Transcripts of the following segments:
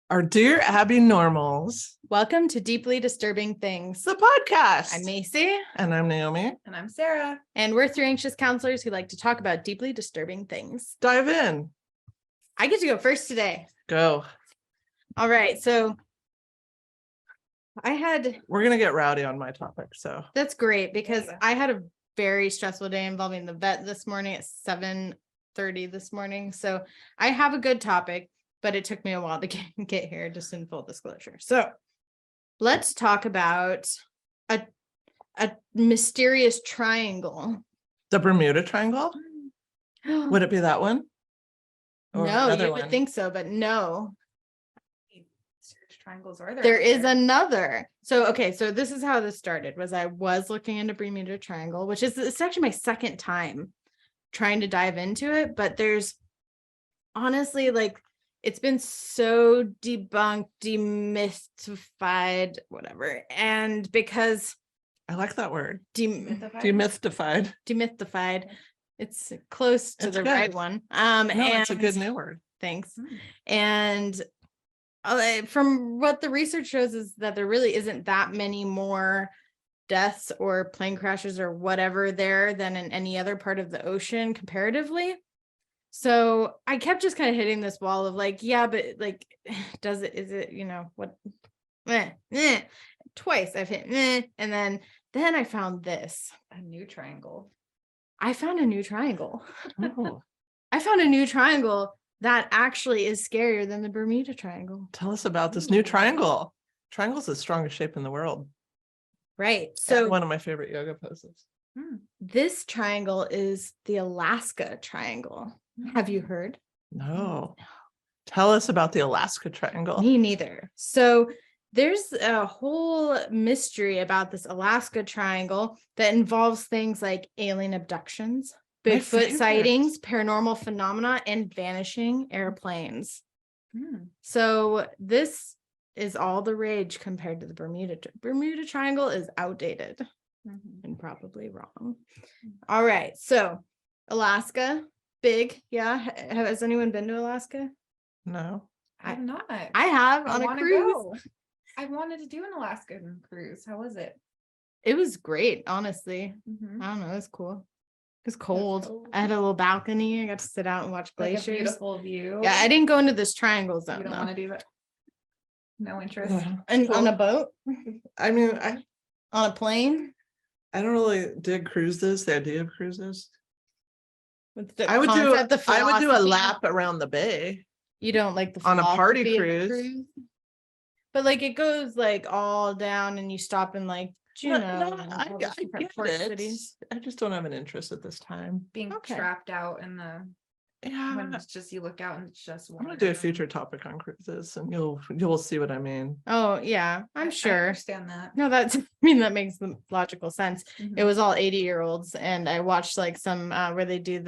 Our dear Abby Normals, Welcome to Deeply Disturbing Things. the podcast. I'm Macy. And I'm Naomi. And I'm Sarah. And we're three anxious counselors who like to talk about deeply disturbing things. Dive in. I get to go first today. Go. All right. So We're going to get rowdy on my topic. So that's great because Yeah. I had a very stressful day involving the vet this morning at 7:30 this morning. So I have a good topic, but it took me a while to get here, just in full disclosure. So let's talk about a mysterious triangle. the Bermuda Triangle, would it be that one? Or No, another you would one? think so, but no, Triangles are there? there is another. So this is how this started. I was looking into Bermuda Triangle, which is, it's actually my second time trying to dive into it, but there's honestly, like, it's been so debunked, demystified, whatever. And because I like that word. Mythified? Demystified. it's close to It's the good. right one. No, And it's a good new word. thanks. Hmm. And from what the research shows is that there really isn't that many more deaths or plane crashes or whatever there than in any other part of the ocean comparatively. So I kept just kind of hitting this wall of like, yeah, but like, is it, what? Twice I've hit, and then I found this. A new triangle. I found a new triangle. Oh, I found a new triangle that actually is scarier than the Bermuda Triangle. tell us about this new triangle. Triangle's the strongest shape in the world. Right. So So one of my favorite yoga poses. this triangle is the Alaska Triangle. Have you heard? No. Tell us about the Alaska Triangle. Me neither. So there's a whole mystery about this Alaska Triangle that involves things like alien abductions, My Bigfoot favorite. sightings, paranormal phenomena, and vanishing airplanes. So this is all the rage compared to the Bermuda Triangle is outdated and probably wrong. All right. So Alaska, big. Yeah. Has anyone been to Alaska? No. I'm not. I have on a wanna cruise. go. I wanted to do an Alaskan cruise. How was it? It was great, honestly. Mhm. I don't know. It was cool. It was cold. cold. I had a little balcony. I got to sit out and watch Like a glaciers. beautiful view. Yeah, I didn't go into this triangle You zone don't though. want to do that. No interest. And on a boat, I mean, on a plane. I don't really dig cruises, the idea of cruises. With the I would do concept, the I would do a philosophy. lap around the bay. You don't like the On a party philosophy of the cruise. But like it goes like all down, and you stop in like Juneau. No, and I all those get different port it. cities. I just don't have an interest at this time. Being Okay. trapped out in the when Yeah, it's just you look out and it's just I'm water. gonna do a future topic on cruises, and you'll see what I mean. Oh yeah, I'm I sure. understand that. No, that's I mean that makes the logical sense. It Mhm. was all 80-year-olds, and I watched like some where they do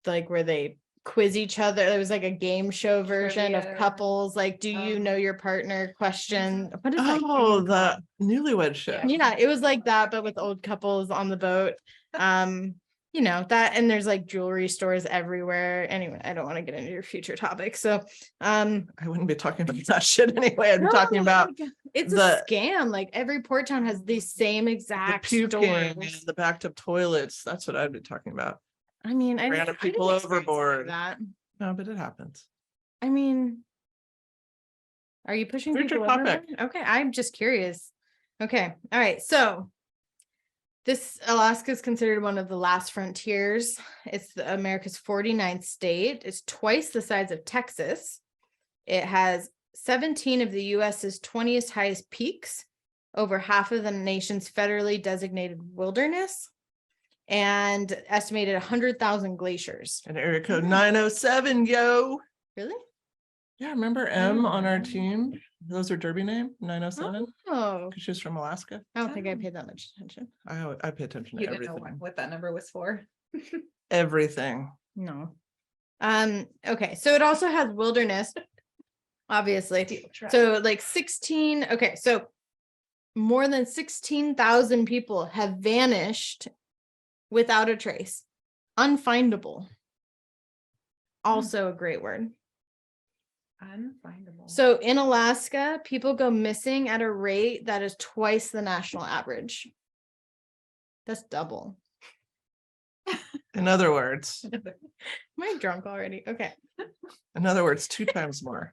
where they quiz each other. There was like a game show version of Trivia. couples, like, do you know your partner question? What is that Oh, game the called? newlywed show. Yeah, it was like that, but with old couples on the boat. That, and there's like jewelry stores everywhere. Anyway, I don't want to get into your future topic. So I wouldn't be talking about that shit anyway. I'd be talking no, about like, it's the- a scam. Like every port town has these same the exact puking and stores. the backed up toilets. That's what I'd be talking about. I mean, I Random didn't people experience any of overboard. that. No, but it happens. I mean, are you pushing Future people over topic. there? Okay, I'm just curious. Okay, all right. So this Alaska is considered one of the last frontiers. It's America's 49th state. It's twice the size of Texas. It has 17 of the US's 20th highest peaks, over half of the nation's federally designated wilderness, and estimated 100,000 glaciers. And area code 907, yo. Really? Yeah, remember M on our Mm. team? Those are Derby name, 907, Oh, because she's from Alaska. I don't think I paid that much attention. I pay attention You to didn't know everything. what that number was for. Everything. No. Okay, so it also has wilderness, obviously. Steel trap. So like 16, okay, so more than 16,000 people have vanished without a trace. Unfindable. Also a great word. Unfindable. So in Alaska, people go missing at a rate that is twice the national average. That's double. In other words, Am I drunk already? Okay. 2 times more.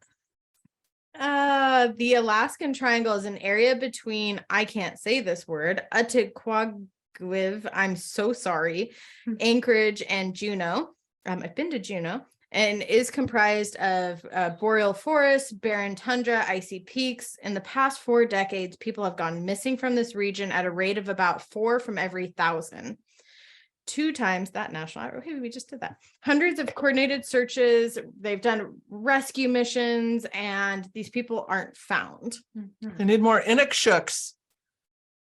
The Alaskan Triangle is an area between, I can't say this word, Atikoagwiv, I'm so sorry, Anchorage and Juneau. I've been to Juneau, and is comprised of boreal forests, barren tundra, icy peaks. In the past 4 decades, people have gone missing from this region at a rate of about 4 from every 1,000. 2 times that national average. Okay, we just did that. Hundreds of coordinated searches. They've done rescue missions, and these people aren't found. They need more Inukshooks.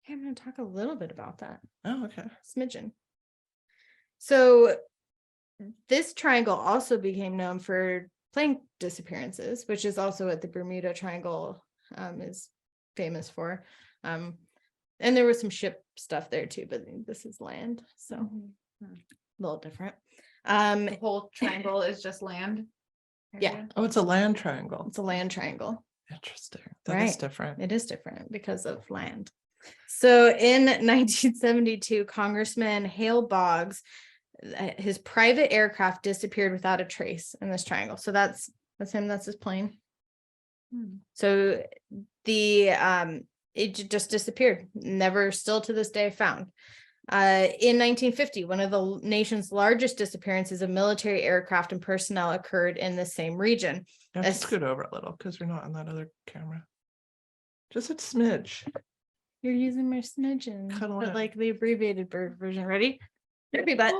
Okay, I'm going to talk a little bit about that. Oh, okay. Smidgen. So this triangle also became known for plane disappearances, which is also what the Bermuda Triangle is famous for. And there was some ship stuff there too, but this is land, so a little different. The whole triangle is just land. Yeah. area? Oh, it's a land triangle. It's a land triangle. Interesting. That is Right. different. It is different because of land. So in 1972, Congressman Hale Boggs, his private aircraft disappeared without a trace in this triangle. So that's him. That's his plane. So the it just disappeared. Never, still to this day, found. In 1950, one of the nation's largest disappearances of military aircraft and personnel occurred in the same region. You have to As- scoot over a little because you're not on that other camera. Just a smidge. You're using my smidgen, Cuddle but up. like the abbreviated version. Ready? Ready, but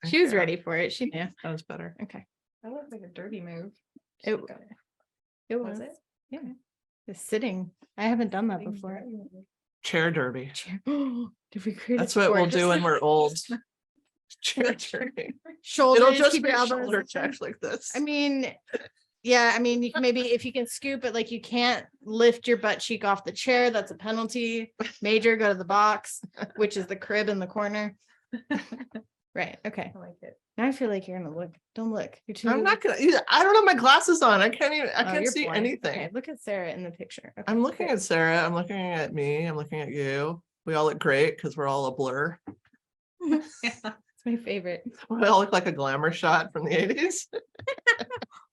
she was Okay. ready for it. She knew. That was better. Okay. That looks like a dirty move. It, it Was was. it? Yeah. It's sitting. I haven't done that before. Chair derby. Did we create? a That's what we'll sport? do when Just we're old. Chair derby. shoulders. It'll just keep be your elbows shoulder in. checks like this. I mean, yeah, I mean, you can maybe if you can scoop it, like you can't lift your butt cheek off the chair, that's a penalty. Major, go to the box, which is the crib in the corner. Right. Okay. I like it. Now I feel like you're gonna look. Don't look. You're too. I'm not gonna. I don't have my glasses on. I can't even. I Oh, can't you're see blind. anything. Okay, look at Sarah in the picture. Okay, I'm looking great. at Sarah. I'm looking at me. I'm looking at you. We all look great because we're all a blur. It's my favorite. We all look like a glamour shot from the 80s.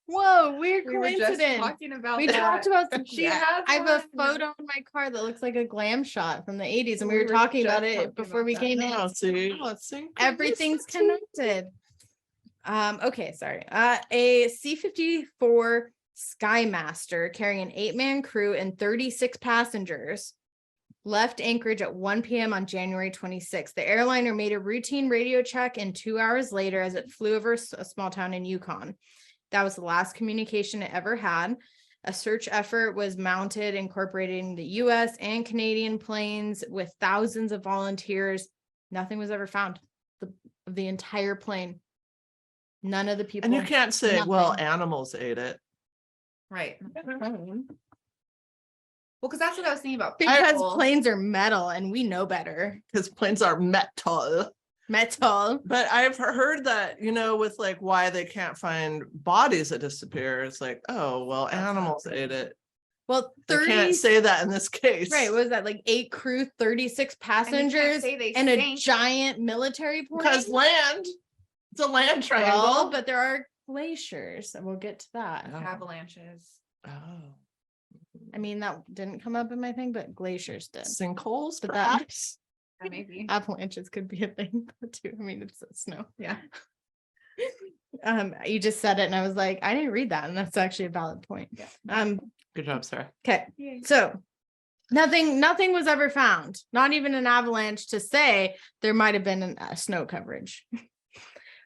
Whoa, weird We were just coincidence. talking about We that. talked about some. She Yeah, has I have a one. photo in my car that looks like a glam shot from the 80s, and we We were were talking about just it talking before about we that. came in. No, see, see, Everything's connected. Okay, sorry. A C-54 Skymaster carrying an 8-man crew and 36 passengers left Anchorage at 1 p.m. on January 26th. The airliner made a routine radio check, and 2 hours later, as it flew over a small town in Yukon. That was the last communication it ever had. A search effort was mounted, incorporating the US and Canadian planes with thousands of volunteers. Nothing was ever found of the entire plane. None of the people. And you can't say, well, nothing. animals ate it. Right. Well, because that's what I was thinking about. Because people. planes are metal and we know better. Because planes are metal. Metal. But I've heard that, with like why they can't find bodies that disappear. It's like, oh, well, That's not animals true. ate it. Well, They 30. can't say that in this case. Right. What was that? Like 8 crew, 36 And you can't passengers, say they and a sank. giant military plane. Because land, it's a land triangle. Well, but there are glaciers, and we'll get to that. Oh. Avalanches. Oh. I mean, that didn't come up in my thing, but glaciers did. Sinkholes, But that- perhaps? Yeah, maybe. Avalanches could be a thing too. I mean, it's snow. Yeah. You just said it, and I was like, I didn't read that, and that's actually a valid point. Yeah. Good job, Sarah. Okay. So nothing was ever found, not even an avalanche to say there might have been a snow coverage.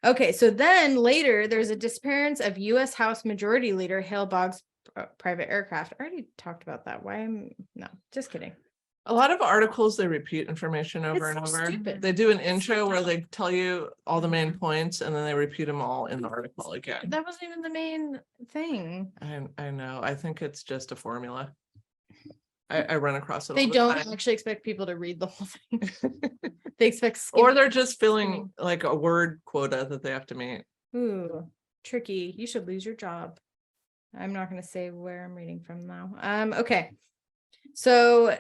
Okay, so then later there's a disappearance of U.S. House Majority Leader Hale Boggs' private aircraft. I already talked about that. No, just kidding. A lot of articles, they repeat information over It's and so over. stupid. They do an intro where they tell you all the main points and then they repeat them all in the article again. That wasn't even the main thing. I know. I think it's just a formula. I run across it They all the don't time. actually expect people to read the whole thing. They expect Or skim- they're just filling like a word quota that they have to meet. Ooh, tricky. You should lose your job I'm not going to say where I'm reading from now. Okay. So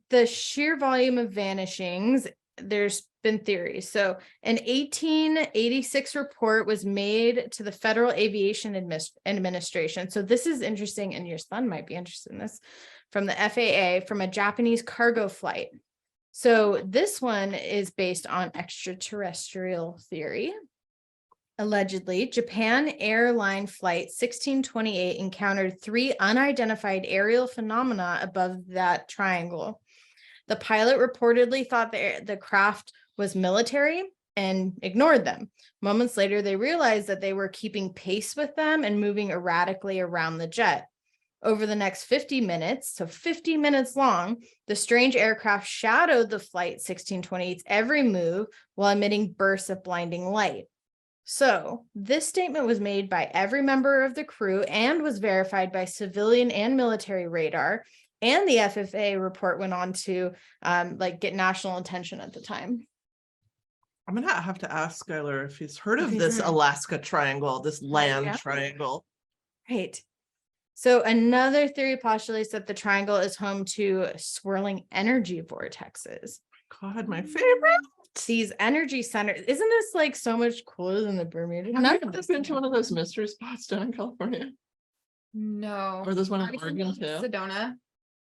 the sheer volume of vanishings, there's been theories. So an 1886 report was made to the Federal Aviation Administration. So this is interesting, and your son might be interested in this, from the FAA, from a Japanese cargo flight. So this one is based on extraterrestrial theory. Allegedly, Japan Airline Flight 1628 encountered 3 unidentified aerial phenomena above that triangle. The pilot reportedly thought the craft was military and ignored them. Moments later, they realized that they were keeping pace with them and moving erratically around the jet. Over the next 50 minutes, so 50 minutes long, the strange aircraft shadowed the Flight 1628's every move while emitting bursts of blinding light. So this statement was made by every member of the crew and was verified by civilian and military radar. And the FFA report went on to get national attention at the time. I'm gonna have to ask Skylar if he's heard of If he's this heard. Alaska triangle, this land yeah. triangle. Right. So another theory postulates that the triangle is home to swirling energy vortexes. God, my favorite. These energy centers, isn't this like so much cooler than the Bermuda? Have None you of ever this been to one of those mystery spots down in California? No. Or there's one Are in you Oregon thinking too? Sedona,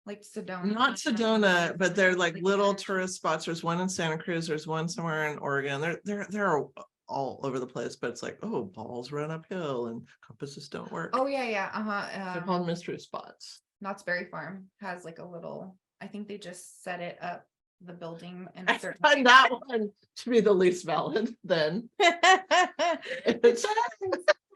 like Sedona. Not Sedona, but they're like little energy. tourist spots. There's one in Santa Cruz, there's one somewhere in Oregon. They're all over the place, but it's like, oh, balls run uphill and compasses don't work. Oh, yeah. They're called mystery spots. Knott's Berry Farm has like a little, I think they just set it up, the building in I a certain. find that one to be the least valid then. It's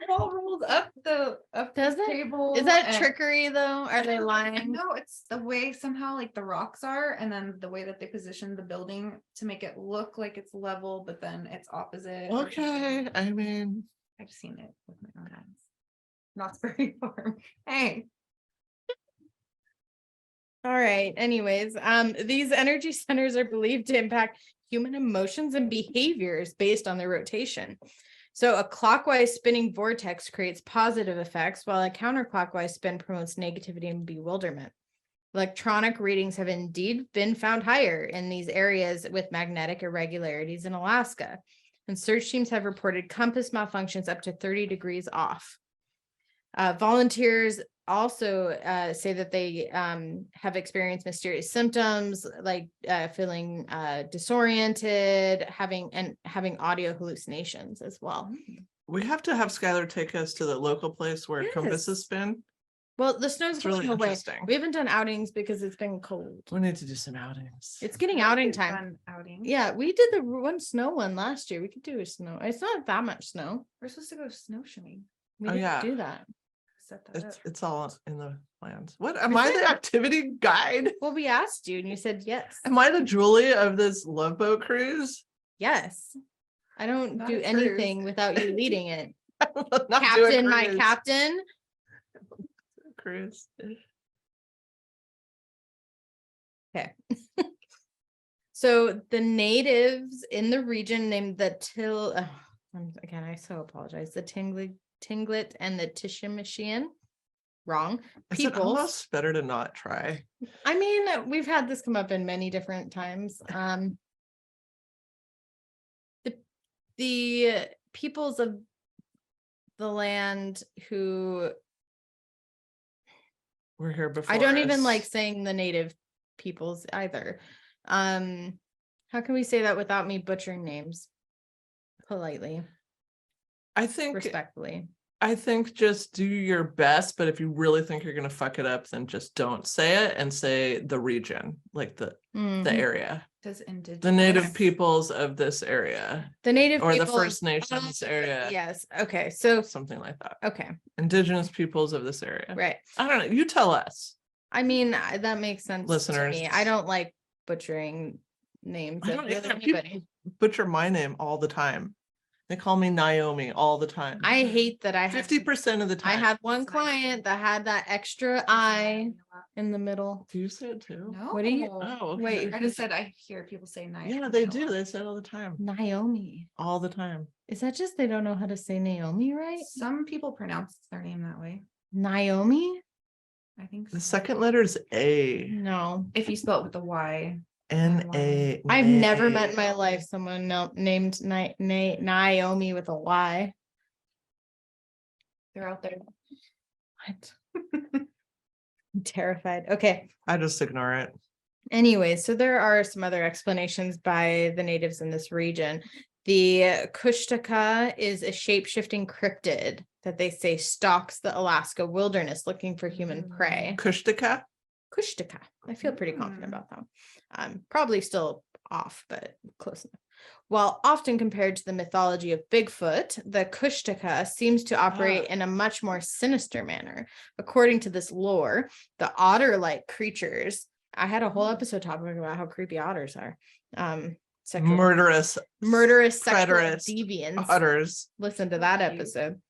All rolled up the Does it? table. Is that and- trickery though? Are they lying? No, it's the way somehow like the rocks are, and then the way that they position the building to make it look like it's level, but then it's opposite. or okay. something. I mean, I've seen it with my own eyes. Knott's Berry Farm. Hey. All right. Anyways, these energy centers are believed to impact human emotions and behaviors based on their rotation. So a clockwise spinning vortex creates positive effects, while a counterclockwise spin promotes negativity and bewilderment. Electronic readings have indeed been found higher in these areas with magnetic irregularities in Alaska. And search teams have reported compass malfunctions up to 30 degrees off. Volunteers also say that they have experienced mysterious symptoms like feeling disoriented, having audio hallucinations as well. we have to have Skylar take us to the local place where Yes. compasses spin. Well, the snow's It's really going away. interesting. We haven't done outings because it's been cold. We need to do some outings. It's getting outing time. Fun outing. Yeah, we did the one snow one last year. We could do a snow. It's not that much snow. We're supposed to go snowshoeing. We Oh, didn't yeah. do that. Set that up. It's all in the plans. What am I the activity guide? Well, we asked you and you said yes. Am I the Julie of this Love Boat cruise? Yes. I don't Not do a cruise. anything without you leading it. Not do a Captain, my cruise. captain. Cruise. Okay. So the natives in the region named the again, I so apologize. The Tinglet and the Tishimishian. Wrong. Is it Peoples. almost better to not try? I mean, we've had this come up in many different times. The peoples of the land who We're here before. I don't even us. like saying the native peoples either. How can we say that without me butchering names? Politely, I think respectfully. just do your best, but if you really think you're gonna fuck it up, then just don't say it and say the region, like the Mhm. area, Does indigenous. the native peoples of this area, The native or the people- First Nations area, Yes. Okay. So, something like that. okay. Indigenous peoples of this area. Right. I don't know. You tell us. I mean, that makes sense Listeners. to me. I don't like butchering names I of don't really either. anybody. Butcher my name all the time. They call me Naomi all the time. I hate that I had 50% of the I time. had one client that had that extra I in the middle. Do you say it too? No. What do you- Oh, okay. Wait, I just said I hear people say nice. Yeah, they do. They say it all the time. Naomi. All the time. Is that just they don't know how to say Naomi right? Some people pronounce their name that way. Naomi? I think The so. second letter is A. No. If you spell it with a Y. N-A. I've never met in my life someone named Naomi with a Y. They're out there. What? I'm terrified. Okay. I just ignore it. Anyway, so there are some other explanations by the natives in this region. The Kushtaka is a shape-shifting cryptid that they say stalks the Alaska wilderness looking for human prey. Kushtaka? Kushtaka. I feel pretty confident Hmm. about that. Probably still off, but close enough. While often compared to the mythology of Bigfoot, the Kushtaka seems to operate in a much more sinister manner. According to this lore, the otter-like creatures. I had a whole episode talking about how creepy otters are. Sexual, Murderous sexual preterist deviants. otters. Listen to that Cute. episode.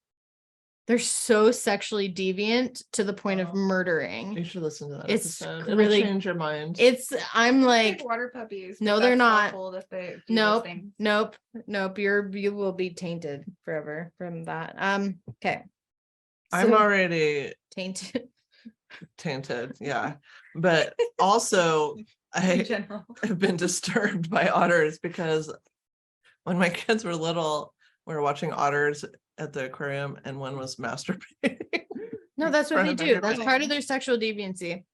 They're so sexually deviant to the point of Oh. You murdering. should listen to that It's episode. really- It'll change your mind. I'm like, water puppies. No, but they're that's not. awful that they do Nope. those things. nope. You will be tainted forever from that. Okay. I'm So- already tainted. tainted, yeah. But also, In I general. have been disturbed by otters because when my kids were little, we were watching otters at the aquarium and one was masturbating. No, that's what Front they of do. everybody. That's part of their sexual deviancy.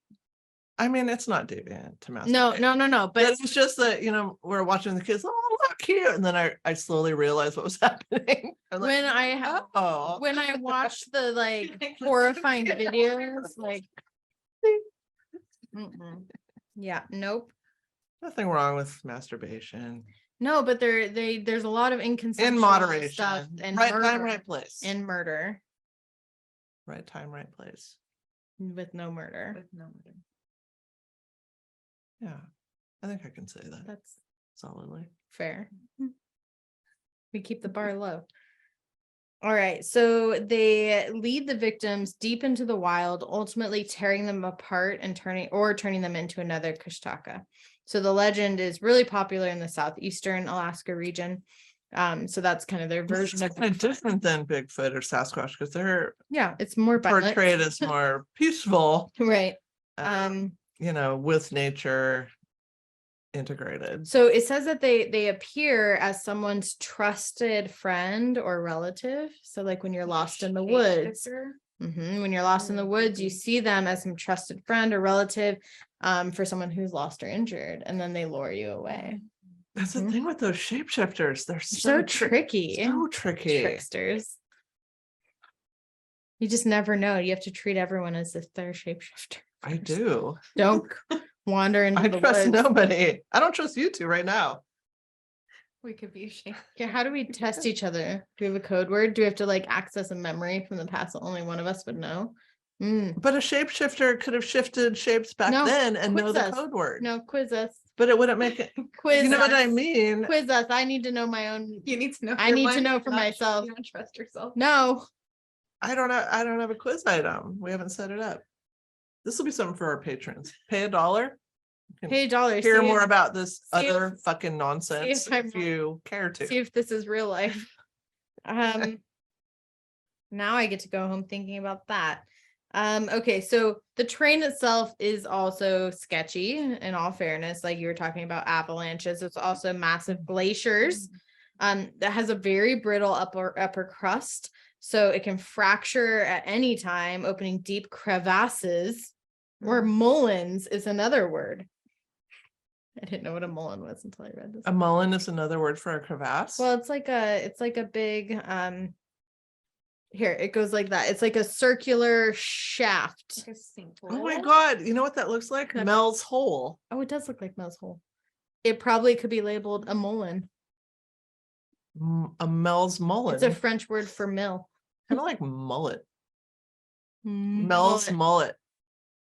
I mean, it's not deviant to masturbate. No. But But it's just that, we're watching the kids, oh, look cute. And then I slowly realized what was happening. I'm like, when oh, when I watch the like Let's horrifying get out. videos, like, mm-mm. Yeah, nope. nothing wrong with masturbation. No, but there's a lot of inconsistency In moderation. stuff and Right murder, time, right place. and murder Right time, right place. with no murder. With no murder. Yeah. I think I can say that That's solidly. fair. We keep the bar low. All right, so they lead the victims deep into the wild, ultimately tearing them apart and turning them into another Kushtaka. So the legend is really popular in the southeastern Alaska region. So that's kind of their version of kind of different than Bigfoot or Sasquatch because they're yeah, it's more violent. portrayed as more peaceful, Right. uh, with nature integrated. So it says that they appear as someone's trusted friend or relative. So like when you're lost in the woods, when you're lost in the Oh, woods, you creepy. see them as some trusted friend or relative for someone who's lost or injured, and then they lure you away. That's Mhm. the thing with those shapeshifters. They're So tricky. So tricky. Tricksters. You just never know. You have to treat everyone as if they're a shapeshifter. I do. Don't wander into I the trust woods. nobody. I don't trust you two right now. We could be ashamed. Yeah, how do we test each other? Do we have a code word? Do we have to like access a memory from the past that only one of us would know? But a shapeshifter could have shifted shapes back No, then and know quiz the us. code word. No, quiz us. But it wouldn't make it. Quiz You know us. what I mean? Quiz us. I need to know my own. You need to know. I your need to mind, know for not- myself. You don't trust yourself. No. I don't know. I don't have a quiz item. We haven't set it up. This will be something for our patrons. Pay $1. Pay $1. Hear see more if- about this see if- other fucking nonsense I'm if you care to. See if this is real life. Now I get to go home thinking about that. Okay, so the train itself is also sketchy in all fairness, like you were talking about avalanches. It's also massive glaciers. That has a very brittle upper crust, so it can fracture at any time, opening deep crevasses. Or mullins is another word. I didn't know what a mullen was until I read this. A mullen is another word for a crevasse. Well, it's like a big here it goes like that. It's like a circular shaft. Like a sinkhole. oh my God. You know what that looks like? Yeah. Mel's hole. Oh, it does look like Mel's hole. It probably could be labeled a mullen. A Mel's mullen. It's a French word for mill. Kind of like mullet. Mel's mullet.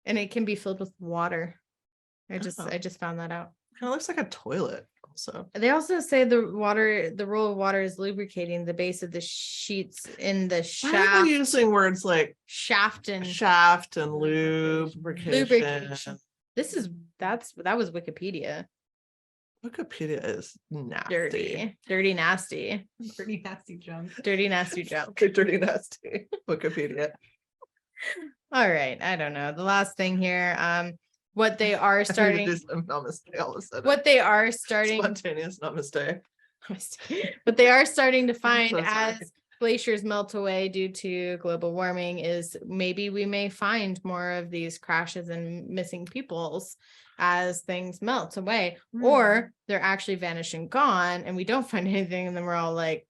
And it can be filled with water. I Oh. just found that out. Kind of looks like a toilet also. They also say the role of water is lubricating the base of the sheets in the Why are shaft. they using words like Shaft and shaft and lubrication? lubrication. That was Wikipedia. Wikipedia is nasty. Dirty, nasty, Pretty nasty junk. dirty, nasty joke. Okay, dirty nasty. Wikipedia. All right, I don't know. The last thing here, what they are starting, Namaste all of a sudden. what they are starting, Spontaneous namaste. what they are starting to find so sorry. as glaciers melt away due to global warming is maybe we may find more of these crashes and missing peoples as things melt away, or they're actually vanished and gone and we don't find anything and then we're all like,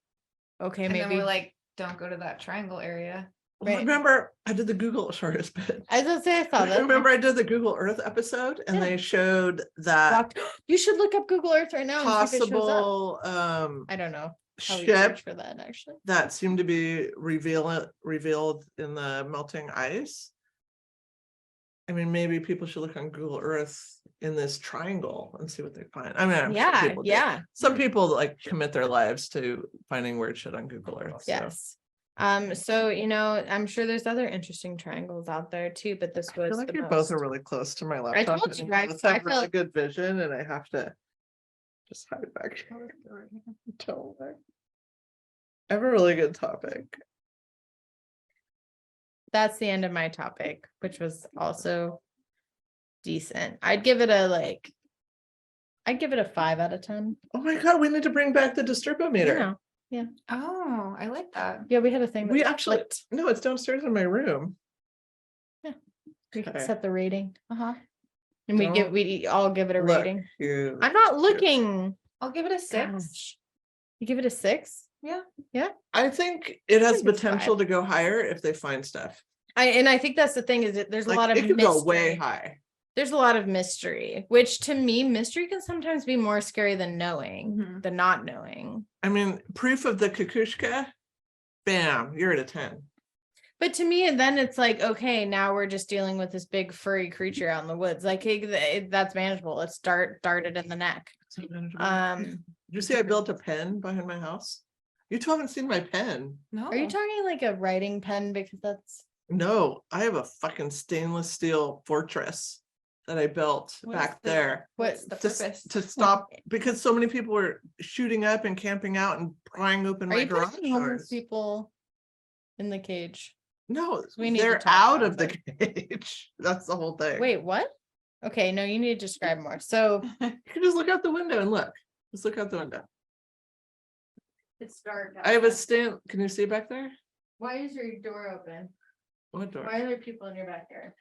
okay, And then maybe. we're like, don't go to that triangle area. Well, Right. remember, I did the Google shortest bit. I was gonna say I saw that. Remember, I did the Google Earth episode, and Yeah. they showed that You should look up Google Earth right now and see if it shows up. possible I don't know how we ship search for that actually. that seemed to be revealed in the melting ice. I mean, maybe people should look on Google Earth in this triangle and see what they find. I mean, I'm sure Yeah, people do. yeah, Some people like commit their lives to finding weird shit on Google Earth. So. yes. So I'm sure there's other interesting triangles out there too, but this I was feel like the you most. both are really close to my laptop. told you, and guys, both have I really felt- good vision, and I have to just hide back here. Don't worry. I have a really good topic. That's the end of my topic, which was also decent. I'd give it a 5 out of 10. Oh my god, we need to bring back the disturbometer. You know, Oh, I like that. yeah, we had a thing. that We was actually flipped. no, it's downstairs in my room. We can Okay. set the rating Uh-huh. and we Don't all give it a Look, rating. you- I'm not looking. I'll give it a 6. Gosh. You give it a 6? I think it has think it's potential to go higher if they find stuff. I think that's the thing is that there's Like, a lot of it could go way mystery. high. There's a lot of mystery, which to me, mystery can sometimes be more scary than knowing, Mhm. than not knowing. I mean, proof of the kukushka, bam, you're at a 10. But to me, and then it's like, okay, now we're just dealing with this big furry creature out in the woods. Like that's manageable. Let's dart it in the neck. Did you see I built a pen behind my house? You two haven't seen my pen. No. Are you talking like a writing pen? Because that's No, I have a fucking stainless steel fortress that I built What is back the- there What's the to, purpose? to stop because so many people were shooting up and camping out and prying open are my you garage putting homeless doors. people in the cage? No, We need to they're talk out about of the cage. That's the whole thing. Wait, what? Okay, no, you need to describe more. So You can just look out the window and look. Just look out the window. it's dark. I have a stand. Can you see back there? Why is your door open? What door? Why are there people in your backyard?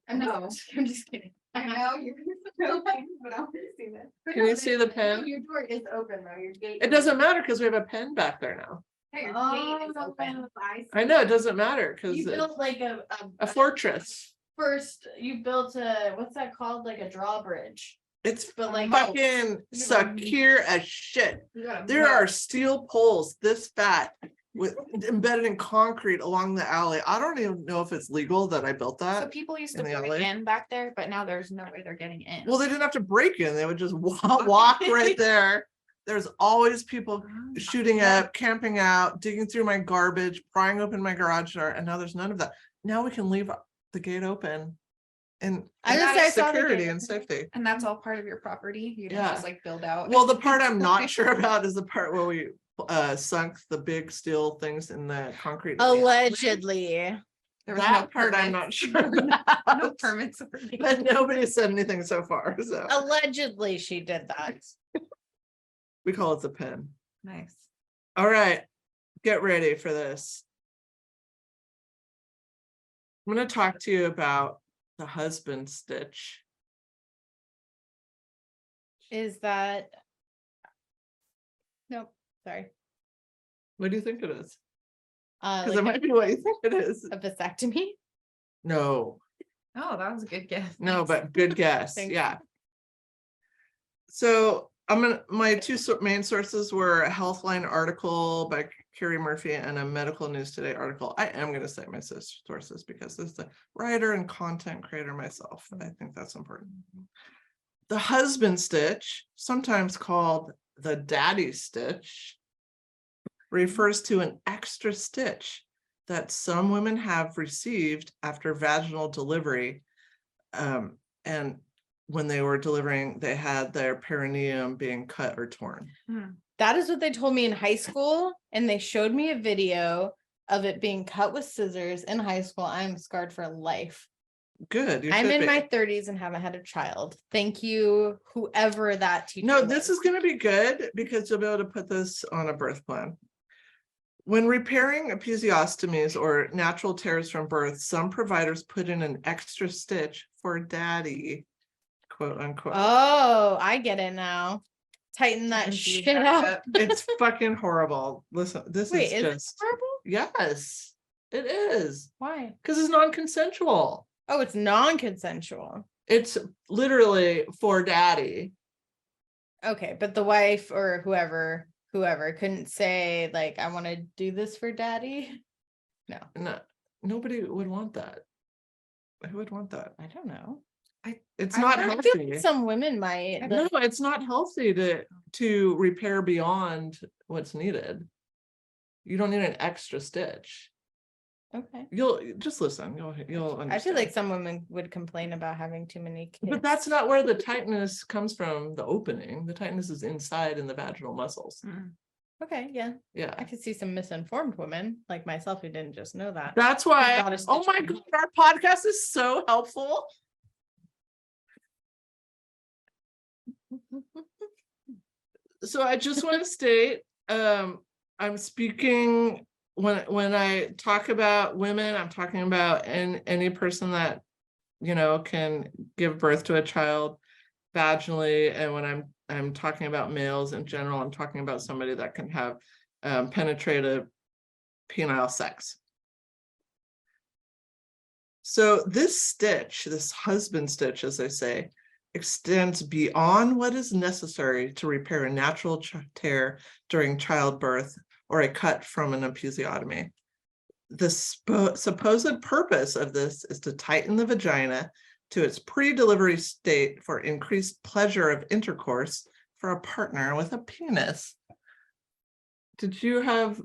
I'm No, I'm just kidding. I know you're gonna but I want to see that. Can you see the pen? Your door is open though, your gate. It doesn't matter because we have a pen back there now. Hey, your Oh, gate is open. I know it doesn't matter because You built like a fortress. first, you built what's that called? Like a drawbridge. It's But like fucking secure as shit. You got a There moat. are steel poles this fat with embedded in concrete along the alley. I don't even know if it's legal that I built So that. people used in to the break alley. in back there, but now there's no way they're getting in. Well, they didn't have to break in. They would just walk right there. There's always people shooting up, camping out, digging through my garbage, prying open my garage door, and now there's none of that. Now we can leave the gate open and I just I saw the security gate. and safety. And that's all part of your property. You didn't Yeah. just like build out. Well, the part I'm not sure about is the part where we sunk the big steel things in the concrete. in the alley. Allegedly. There was That no part I'm not permits. sure No about. permits. were needed. But nobody said anything so far, so Allegedly she did that. we call it the pen. Nice. All right, get ready for this. I'm going to talk to you about the husband stitch. Is that? Nope, sorry. What do you think it is? Because Like it might be what you think it is. a vasectomy? No, Oh, that was a good guess. no, Thanks. but good guess. Thanks. Yeah. So my two main sources were a Healthline article by Carrie Murphy and a Medical News Today article. I am going to cite my sources because as the writer and content creator myself, I think that's important. The husband stitch, sometimes called the daddy stitch, refers to an extra stitch that some women have received after vaginal delivery. And when they were delivering, they had their perineum being cut or torn. That is what they told me in high school. And they showed me a video of it being cut with scissors in high school, I'm scarred for life. Good. You I'm should in be. my 30s and haven't had a child. Thank you, whoever that teacher No, this was. is going to be good because you'll be able to put this on a birth plan. When repairing episiostomies or natural tears from birth, some providers put in an extra stitch for daddy, quote unquote. Oh, I get it now. Tighten that Confuse shit that up. up. It's fucking horrible. Listen, this Wait, is is it just, horrible? yes, it is. Why? Because it's non-consensual. Oh, it's non-consensual. It's literally for daddy. Okay, but the wife or whoever couldn't say like, I want to do this for daddy. No, nobody would want that. Who would want that? I don't know. It's I not I feel healthy. like some women might. but- No, it's not healthy to repair beyond what's needed. You don't need an extra stitch. Okay. You'll just listen. You'll understand. I feel like some women would complain about having too many kids. But that's not where the tightness comes from, the opening. The tightness is inside in the vaginal muscles. Mm. Okay, yeah. I Yeah. could see some misinformed women like myself who didn't just know that. That's why, Got a oh stitch my in. God, our podcast is so helpful. So I just want to state, I'm speaking when I talk about women, I'm talking about any person that, can give birth to a child vaginally. And when I'm talking about males in general, I'm talking about somebody that can have penetrative penile sex. So this stitch, this husband stitch, as I say, extends beyond what is necessary to repair a natural tear during childbirth or a cut from an episiotomy. The supposed purpose of this is to tighten the vagina to its pre-delivery state for increased pleasure of intercourse for a partner with a penis. Did you have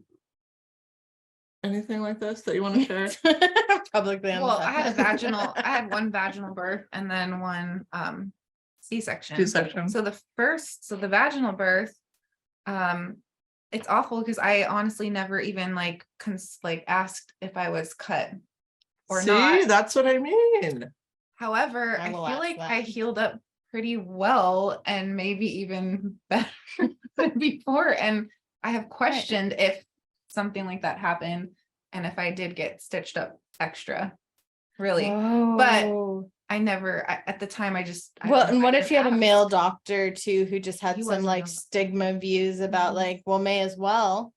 anything like this that you want to share? Publicly on the Well, I had podcast. I had one vaginal birth and then one C-section. C-section. So the vaginal birth, it's awful because I honestly never even like asked if I was cut or See, not. that's what I mean. However, I I will feel ask like that. I healed up pretty well and maybe even better than before. And I have questioned if something like that happened and if I did get stitched up extra, really. Oh. I never, at the time, I Well, and what I if you had a asked. male doctor too who just had He some wasn't like a- stigma views about Mhm. like, well, may as well.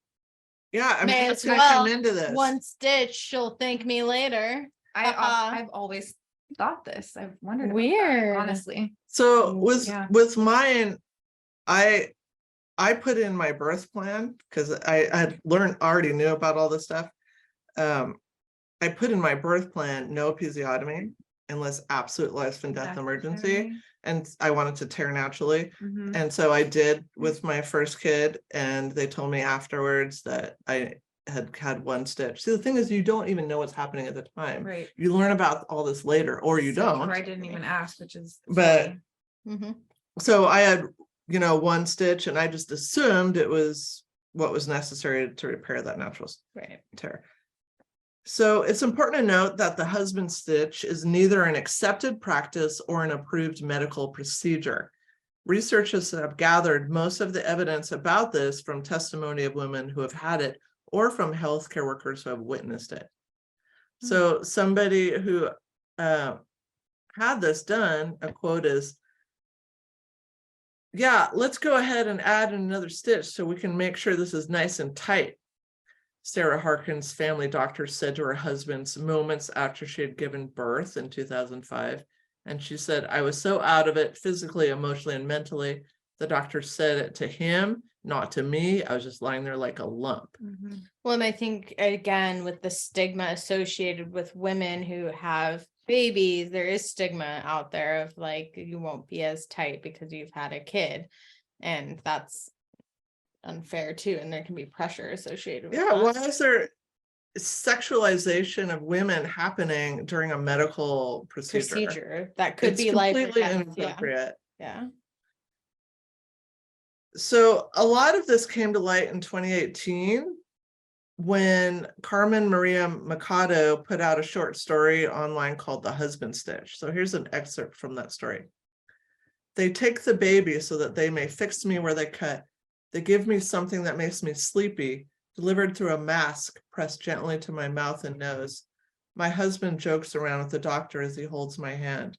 Yeah, I mean, May that's as gonna well. come into this. One stitch, she'll thank me later. Haha. I've always thought this. I've wondered about that, Weird. honestly. So Mm, with mine, I put in my birth plan because I had already knew about all this stuff. I put in my birth plan no episiotomy unless absolute life and death emergency, and I wanted to tear naturally. Mhm. And so I did with my first kid, and they told me afterwards that I had one stitch. See, the thing is, you don't even know what's happening at the time. Right. You learn about all this later, or you don't. Or I didn't even ask, which is But silly. Mhm. so I had, one stitch, and I just assumed it was what was necessary to repair that natural Right. tear. So it's important to note that the husband stitch is neither an accepted practice or an approved medical procedure. Researchers have gathered most of the evidence about this from testimony of women who have had it or from healthcare workers who have witnessed it. So somebody who had this done, a quote is, "Yeah, let's go ahead and add another stitch so we can make sure this is nice and tight," Sarah Harkin's family doctor said to her husband moments after she had given birth in 2005. And she said, "I was so out of it physically, emotionally, and mentally. The doctor said it to him, not to me. I was just lying there like a lump." Mhm. Well, and I think again, with the stigma associated with women who have babies, there is stigma out there of like, you won't be as tight because you've had a kid. And that's unfair too. And there can be pressure associated with Yeah, that. why is there sexualization of women happening during a medical procedure? That could It's be life or completely death. Yeah. inappropriate. Yeah. So a lot of this came to light in 2018 when Carmen Maria Machado put out a short story online called The Husband Stitch. So here's an excerpt from that story. They take the baby so that they may fix me where they cut. They give me something that makes me sleepy, delivered through a mask pressed gently to my mouth and nose. My husband jokes around with the doctor as he holds my hand.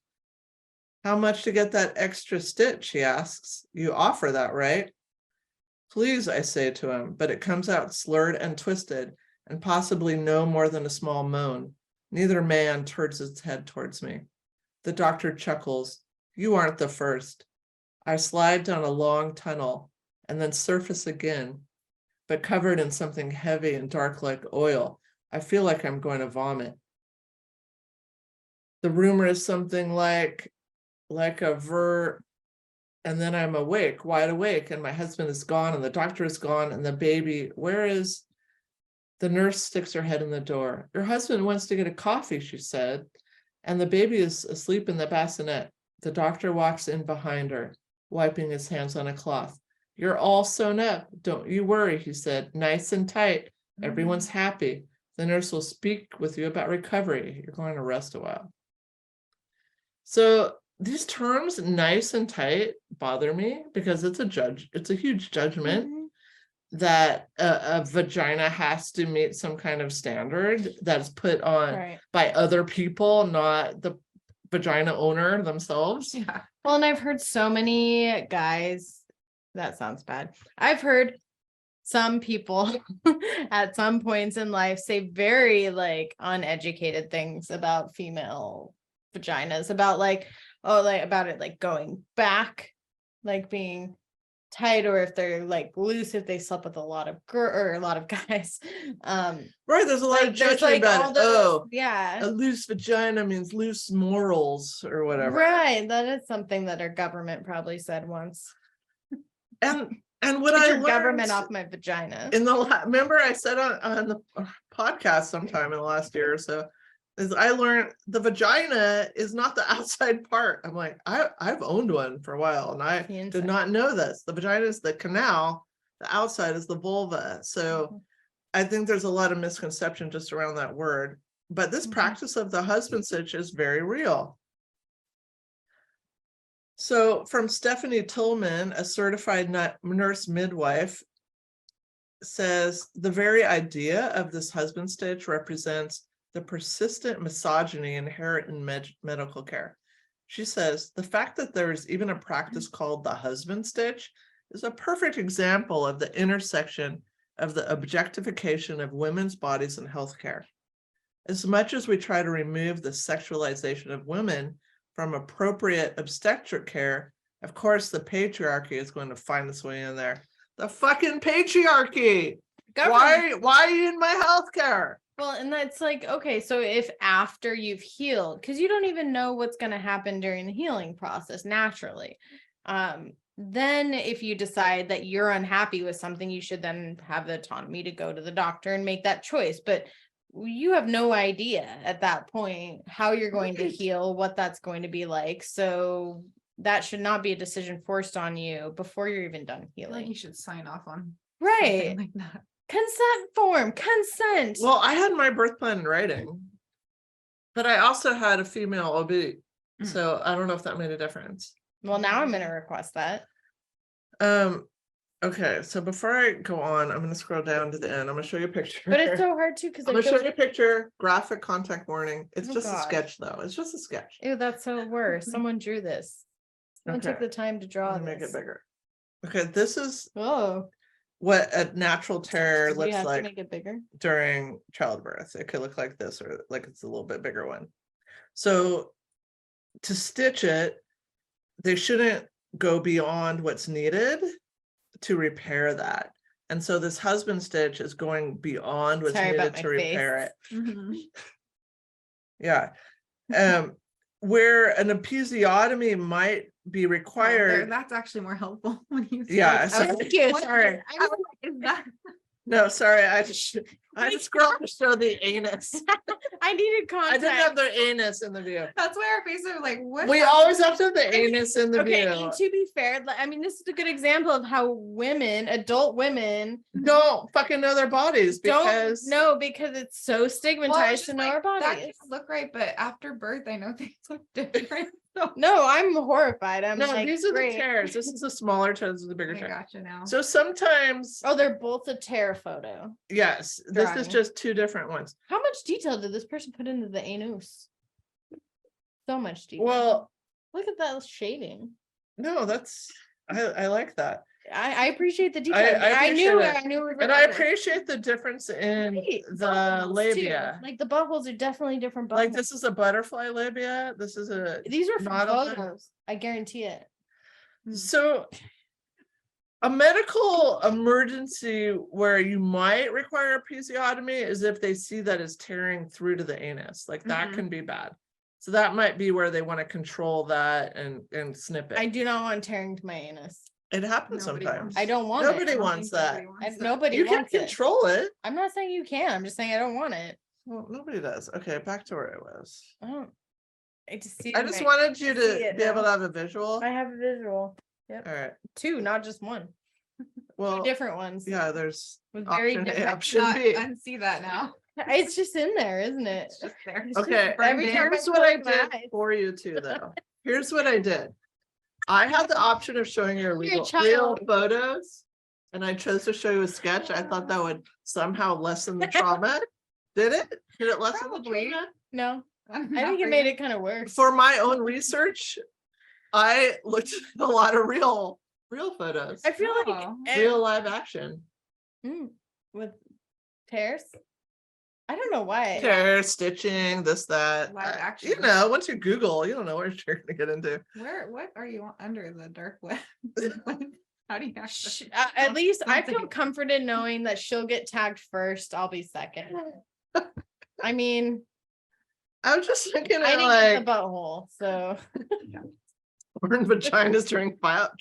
How much to get that extra stitch, he asks. You offer that, right? Please, I say to him, but it comes out slurred and twisted, and possibly no more than a small moan. Neither man turns its head towards me. The doctor chuckles. You aren't the first. I slide down a long tunnel and then surface again, but covered in something heavy and dark like oil. I feel like I'm going to vomit. The rumor is something like and then I'm awake, wide awake, and my husband is gone, and the doctor is gone, and the baby, where is? The nurse sticks her head in the door. Your husband wants to get a coffee, she said, and the baby is asleep in the bassinet. The doctor walks in behind her, wiping his hands on a cloth. You're all sewn up. Don't you worry, he said, nice and tight. Everyone's happy. The nurse will speak with you about recovery. You're going to rest a while. So these terms, nice and tight, bother me because it's a huge judgment that a vagina has to meet some kind of standard that's put on by other people, not the vagina owner themselves. Yeah. Well, and I've heard so many guys, that sounds bad. I've heard some people at some points in life say very like uneducated things about female vaginas, about like, oh, like about it like going back, like being tight, or if they're like loose, if they slept with a lot of or a lot of guys. Right, there's a lot of judgment about it. Yeah, a loose vagina means loose morals or whatever. Right, that is something that our government probably said once. And what Get I your learned government off my vagina. remember I said on the podcast sometime in the last year or so, is I learned the vagina is not the outside part. I'm like, I've owned one for a while and I did not know this. The vagina is the canal, the outside is the vulva. So I think there's a lot of misconception just around that word. But this practice of the husband stitch is very real. So from Stephanie Tillman, a certified nurse midwife, says the very idea of this husband stitch represents the persistent misogyny inherent in medical care. She says the fact that there is even a practice called the husband stitch is a perfect example of the intersection of the objectification of women's bodies in healthcare. As much as we try to remove the sexualization of women from appropriate obstetric care, of course, the patriarchy is going to find its way in there. The fucking patriarchy. Why are you in my healthcare? Well, and that's like, okay, so if after you've healed, because you don't even know what's going to happen during the healing process naturally. Then if you decide that you're unhappy with something, you should then have the autonomy to go to the doctor and make that choice. But you have no idea at that point how you're going to heal, what that's going to be like. So that should not be a decision forced on you before you're even done healing. Like you should sign off on right like that. Consent form, consent. Well, I had my birth plan in writing, but I also had a female OB. So I don't know if that made a difference. Well, now I'm going to request that. Okay, so before I go on, I'm going to scroll down to the end. I'm going to show you a picture. But it's so hard too, because I'm going to show you a picture. Graphic contact warning. It's just gosh. a sketch, though. It's just a sketch. Ew, that's so worse. Someone drew this. Someone took Okay. the time to draw Let me make this. it bigger. Okay, this is Oh, what a natural tear did you looks have to like make it bigger? during childbirth. It could look like this, or like it's a little bit bigger one. So to stitch it, they shouldn't go beyond what's needed to repair that. And so this husband stitch is going beyond what's Sorry about needed to my repair face. it. Yeah. Where an episiotomy might be required. That's actually more helpful when you Yeah, said- so- Thank you. What- Sorry. I was like, is that No, sorry, I just I just scrolled to show the anus. I needed I context. didn't have the anus in the view. That's why our faces are like, what? We always have to have the anus in the Okay, view. and to be fair, I mean, this is a good example of how women, adult women, Don't fucking know their bodies because don't know because it's so Well, I was stigmatized just to know like, our that bodies. can't look right, but after birth, I know things look different. So No, I'm horrified. I'm no, like, these are great. the tears. This is a smaller tear, this is the bigger I tear. gotcha now. So sometimes, Oh, they're both a tear photo. yes, this is Drawing. just two different ones. How much detail did this person put into the anus? So much detail. Well, Look at that shading. no, that's I like that. I appreciate the detail. I I knew appreciate it. I knew we were And I right. appreciate the difference in Right, the buttholes, too. labia. Like the buttholes are definitely different. Like buttholes. this is a butterfly labia. This is a These are from not a- photos. I guarantee it. so a medical emergency where you might require episiotomy is if they see that it's tearing through to the anus. Like that Mhm. can be bad. So that might be where they want to control that and snip it. I do not want tearing to my anus. It happens Nobody sometimes. wants- I don't want Nobody it. wants that. Nobody You can wants it. control it. I'm not saying you can. I'm just saying I don't want it. Well, nobody does. Okay, back to where I was. I don't. I just see. I just wanted you I to see it be able now. to have a visual. I have a visual. All right. Two, not just one. Well, Different ones. yeah, there's With very option A, different. option Not B. unsee that now. It's just in there, isn't it? It's just there. It's just Okay, burned every in. time here's what I close my did eyes. for you too, though. Here's what I did. I had the option of showing you You're a real child. photos, and I chose to show you a sketch. I thought that would somehow lessen the trauma. Did it? Did it lessen the Probably. trauma? No, I Not think for it made you. it kind of worse. For my own research, I looked at a lot of real photos, I feel like Oh. real live action. with tears. I don't know why. Tear, stitching, this, that. Live You action. know, once you Google, you don't know what you're gonna get into. What are you under the dark web? How do you Sh- actually? At least I feel Something. comforted knowing that she'll get tagged first. I'll be second. I mean, I was just thinking I of didn't like get the butthole, so burn vaginas during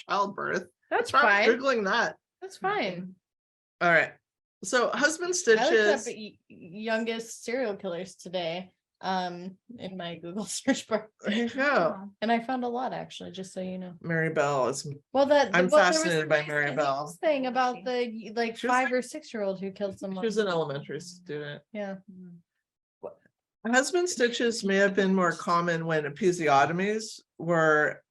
childbirth. that's Try fine. Googling that. That's fine. All right. So husband I looked up stitches. youngest serial killers today in my Google search bar, There you go. Oh. and I found a lot actually, just so you know. Mary Bell is Well, I'm there was fascinated the by Mary recent Bell. news thing about the like She was 5 or 6-year-old who killed someone. she was an elementary student. Yeah. Husband stitches may have been more common when episiotomies were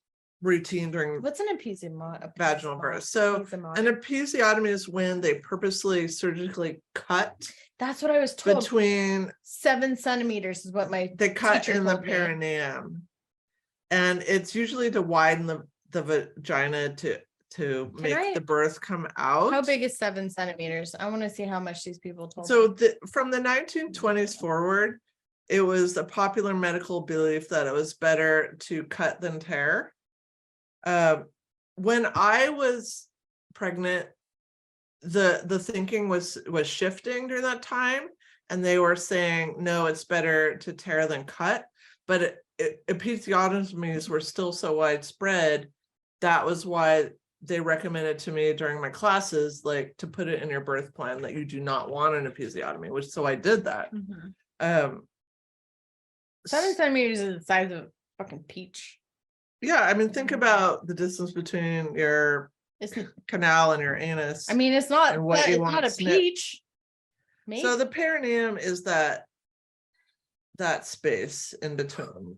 routine during What's an episiotomy? vaginal birth. So an episiotomy is when they purposely surgically cut That's what I was told. between 7 centimeters is what my they cut teacher in the told me. perineum. And it's usually to widen the vagina to make I- the birth come out. How big is 7 centimeters? I want to see how much these people told So me. from the 1920s forward, it was a popular medical belief that it was better to cut than tear. When I was pregnant, the thinking was shifting during that time, and they were saying no, it's better to tear than cut. But episiotomies were still so widespread. That was why they recommended to me during my classes, like to put it in your birth plan that you do not want an episiotomy, which so I did that. Mhm. 7 centimeters is the size of a fucking peach. Yeah, I mean, think about the distance between your It's, canal and your anus. I mean, it's not, And what you it's want not a snip. peach. Maybe. So the perineum is that space in between.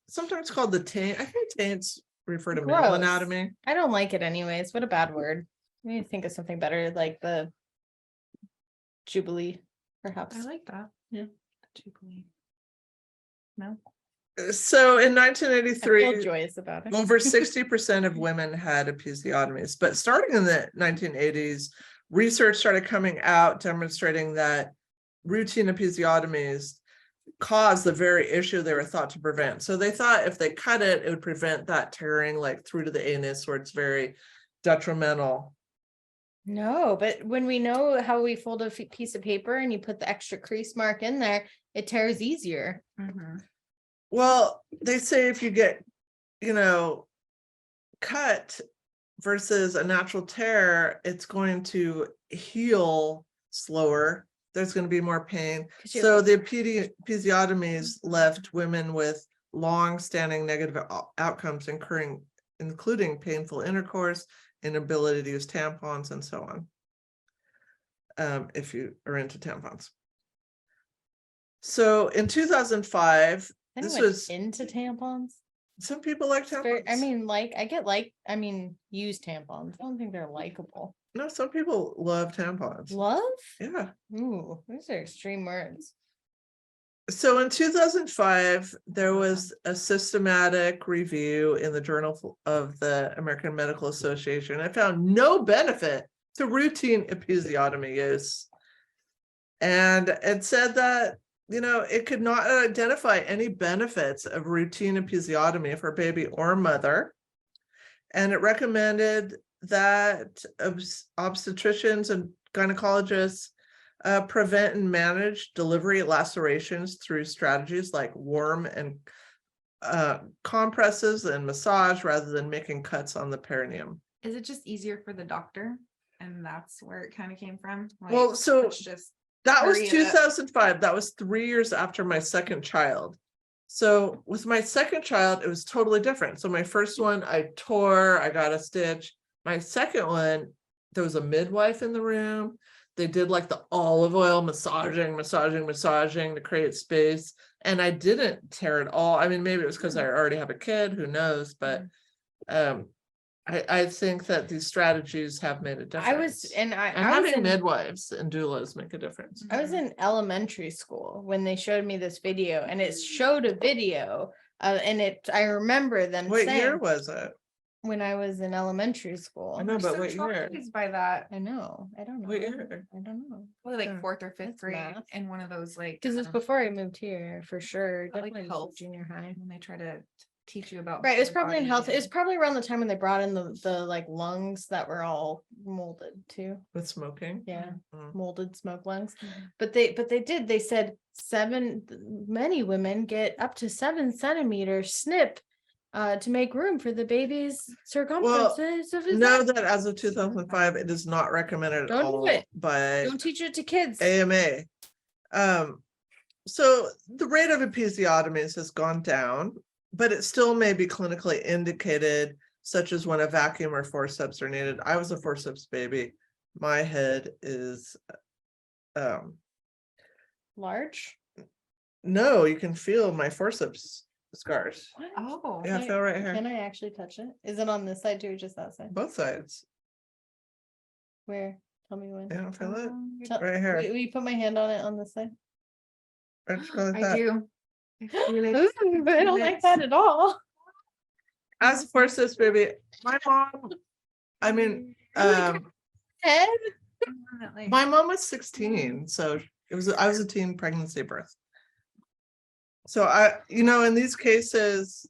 Sometimes called the taint. I think taints refer to male Gross. anatomy. I don't like it anyways. What a bad word. We need to think of something better, like the Jubilee, perhaps. I like that. Yeah. Jubilee. No. So in I feel 1983, joyous about it. over 60% of women had episiotomies. But starting in the 1980s, research started coming out demonstrating that routine episiotomies caused the very issue they were thought to prevent. So they thought if they cut it, it would prevent that tearing like through to the anus, where it's very detrimental. No, but when we know how we fold a piece of paper and you put the extra crease mark in there, it tears easier. Mhm. Well, they say if you get, cut versus a natural tear, it's going to heal slower there's going to be more pain. 'Cause you're- So the episiotomies left women with long-standing negative outcomes, including painful intercourse, inability to use tampons, and so on. If you are into tampons. So in 2005, this Anyone was into tampons? some people like tampons. I mean, use tampons. I don't think they're likable. No, some people love tampons. Love? Yeah. Ooh, those are extreme words. So in 2005, there was a systematic review in the Journal of the American Medical Association. I found no benefit to routine episiotomy use. And it said that, it could not identify any benefits of routine episiotomy for baby or mother. And it recommended that obstetricians and gynecologists prevent and manage delivery lacerations through strategies like warm and compresses and massage rather than making cuts on the perineum. Is it just easier for the doctor? And that's where it kind of came from? Well, so let's just that was hurry it up. 2005. That was 3 years after my second child. So with my second child, it was totally different. So my first one, I got a stitch. My second one, there was a midwife in the room. They did like the olive oil massaging to create space. And I didn't tear it all. I mean, maybe it was because I already have a kid, who knows, but I think that these strategies have made a difference. And having midwives and doulas make a difference. I was in elementary school when they showed me this video, and it showed a video, and I remember them What saying, year was it? when I was in elementary school. I know, I'm but so what year? traumatized by that. I know. I don't know. What year? I don't know. Probably Yeah. like fourth or fifth That's grade math. in one of those Because it's before I moved here, for sure. But, like, Definitely health. junior high. when they try to teach you about Right, it was your probably in body health. and- It's probably around the time when they brought in the like lungs that were all molded too. With smoking? Yeah, Mm. molded smoke lungs. Mhm. But they said many women get up to 7 centimeters snip to make room for the baby's circumferences of his Know neck. that as of 2005, it is not recommended at Don't do all it. by Don't teach it to kids. AMA. So the rate of episiotomies has gone down, but it still may be clinically indicated, such as when a vacuum or forceps are needed. I was a forceps baby. My head is, Large. no, you can feel my forceps scars. What? Oh. Yeah, I feel right here. Can I actually touch it? Is it on this side too, or just that side? Both sides. Where? Tell me when. You don't feel it? Tell- Right here. Will you put my hand on it on this side? Right, just go like I that. do. I feel it. Ooh, I don't like that at all. As a forceps baby, my mom, I mean, Head? Definitely. my mom was 16, so I was a teen pregnancy birth. So in these cases,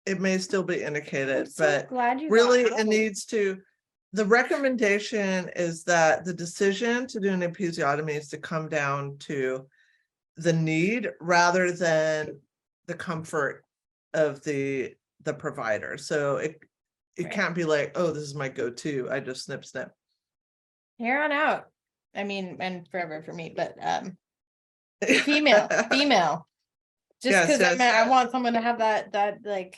it may still be I'm indicated, so but glad you really got it needs to, the recommendation is that the decision to do an episiotomy is to come down to the need rather than the comfort of the provider. So it Right. can't be like, oh, this is my go-to, I just snip. here on out. I mean, and forever for me, but female. Just Yes, because yes. I want someone to have that like,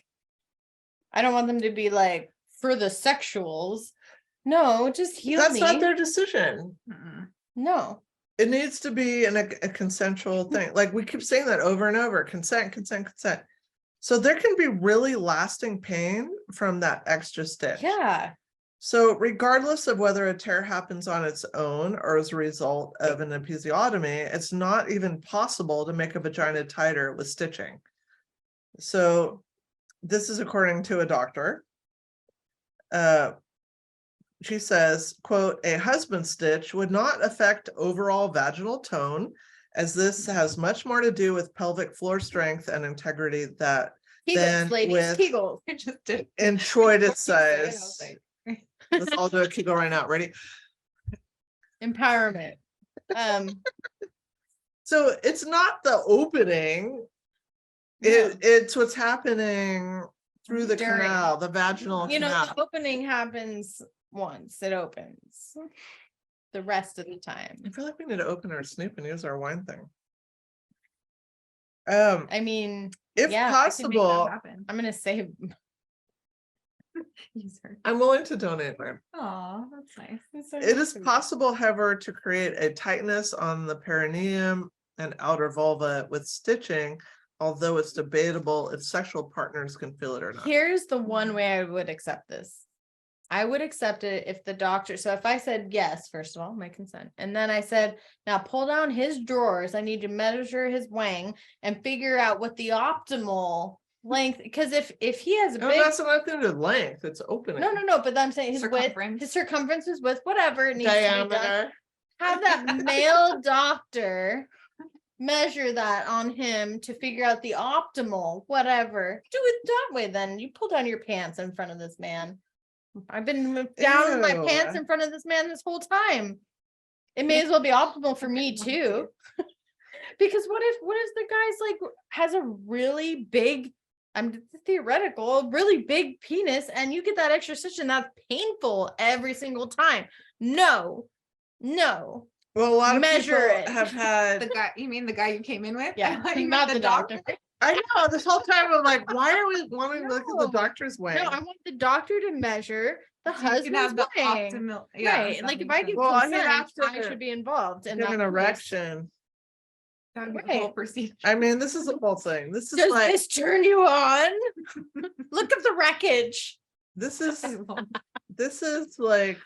I don't want them to be like for the sexuals. No, just heal That's me. not their decision. Mm-mm. No. It needs to be a consensual thing. Like we keep saying that over and over, consent. So there can be really lasting pain from that extra stitch. Yeah. So regardless of whether a tear happens on its own or as a result of an episiotomy, it's not even possible to make a vagina tighter with stitching. So this is according to a doctor. She says, quote, a husband stitch would not affect overall vaginal tone, as this has much more to do with pelvic floor strength and integrity than Kegels, ladies, with Kegels. I just did. introited I was size. like, Let's all do a Kegel right now. Ready? Empowerment. So it's not the opening. It's what's happening through the During. canal, the vaginal You know, canal. the opening happens once it opens. the rest of the time. I feel like we need to open our Snoop and use our wine thing. I mean, If yeah, I can make that possible, happen. I'm gonna say User. I'm willing to donate mine. Oh, that's nice. It is possible, however, to create a tightness on the perineum and outer vulva with stitching, although it's debatable if sexual partners can feel it or not. Here's the one way I would accept this. I would accept it if the doctor, so if I said yes, first of all, my consent, and then I said, now pull down his drawers, I need to measure his wang and figure out what the optimal length, because if he has a No, big, that's not going to length, it's opening. no, but I'm saying his width, Circumference. his circumference, his width, whatever it needs to be done. Diameter. Have that male doctor measure that on him to figure out the optimal, whatever. Do it that way then. You pull down your pants in front of this man. I've been down in my Ew. pants in front of this man this whole time. It may as well be optimal for me too. Because what if the guy's like has a really big, I'm theoretical, a really big penis, and you get that extra stitch and that's painful every single time. No. Well, a lot of Measure people it. have had. The guy, you mean the guy you came in with? Yeah, I thought you not meant the doctor. I know this whole time I'm like, why are we wanting to look at the No. doctor's way? No, I want the doctor to measure the So you can husband's have the wang. optimal. Yeah, Right, that like if makes I sense. give Well, he'd consent, have to I should be involved in Give that an place. erection. That would be the whole Right. procedure. I mean, this is the whole thing. This is Does like this turn you on? Look at the wreckage. this is I love this is like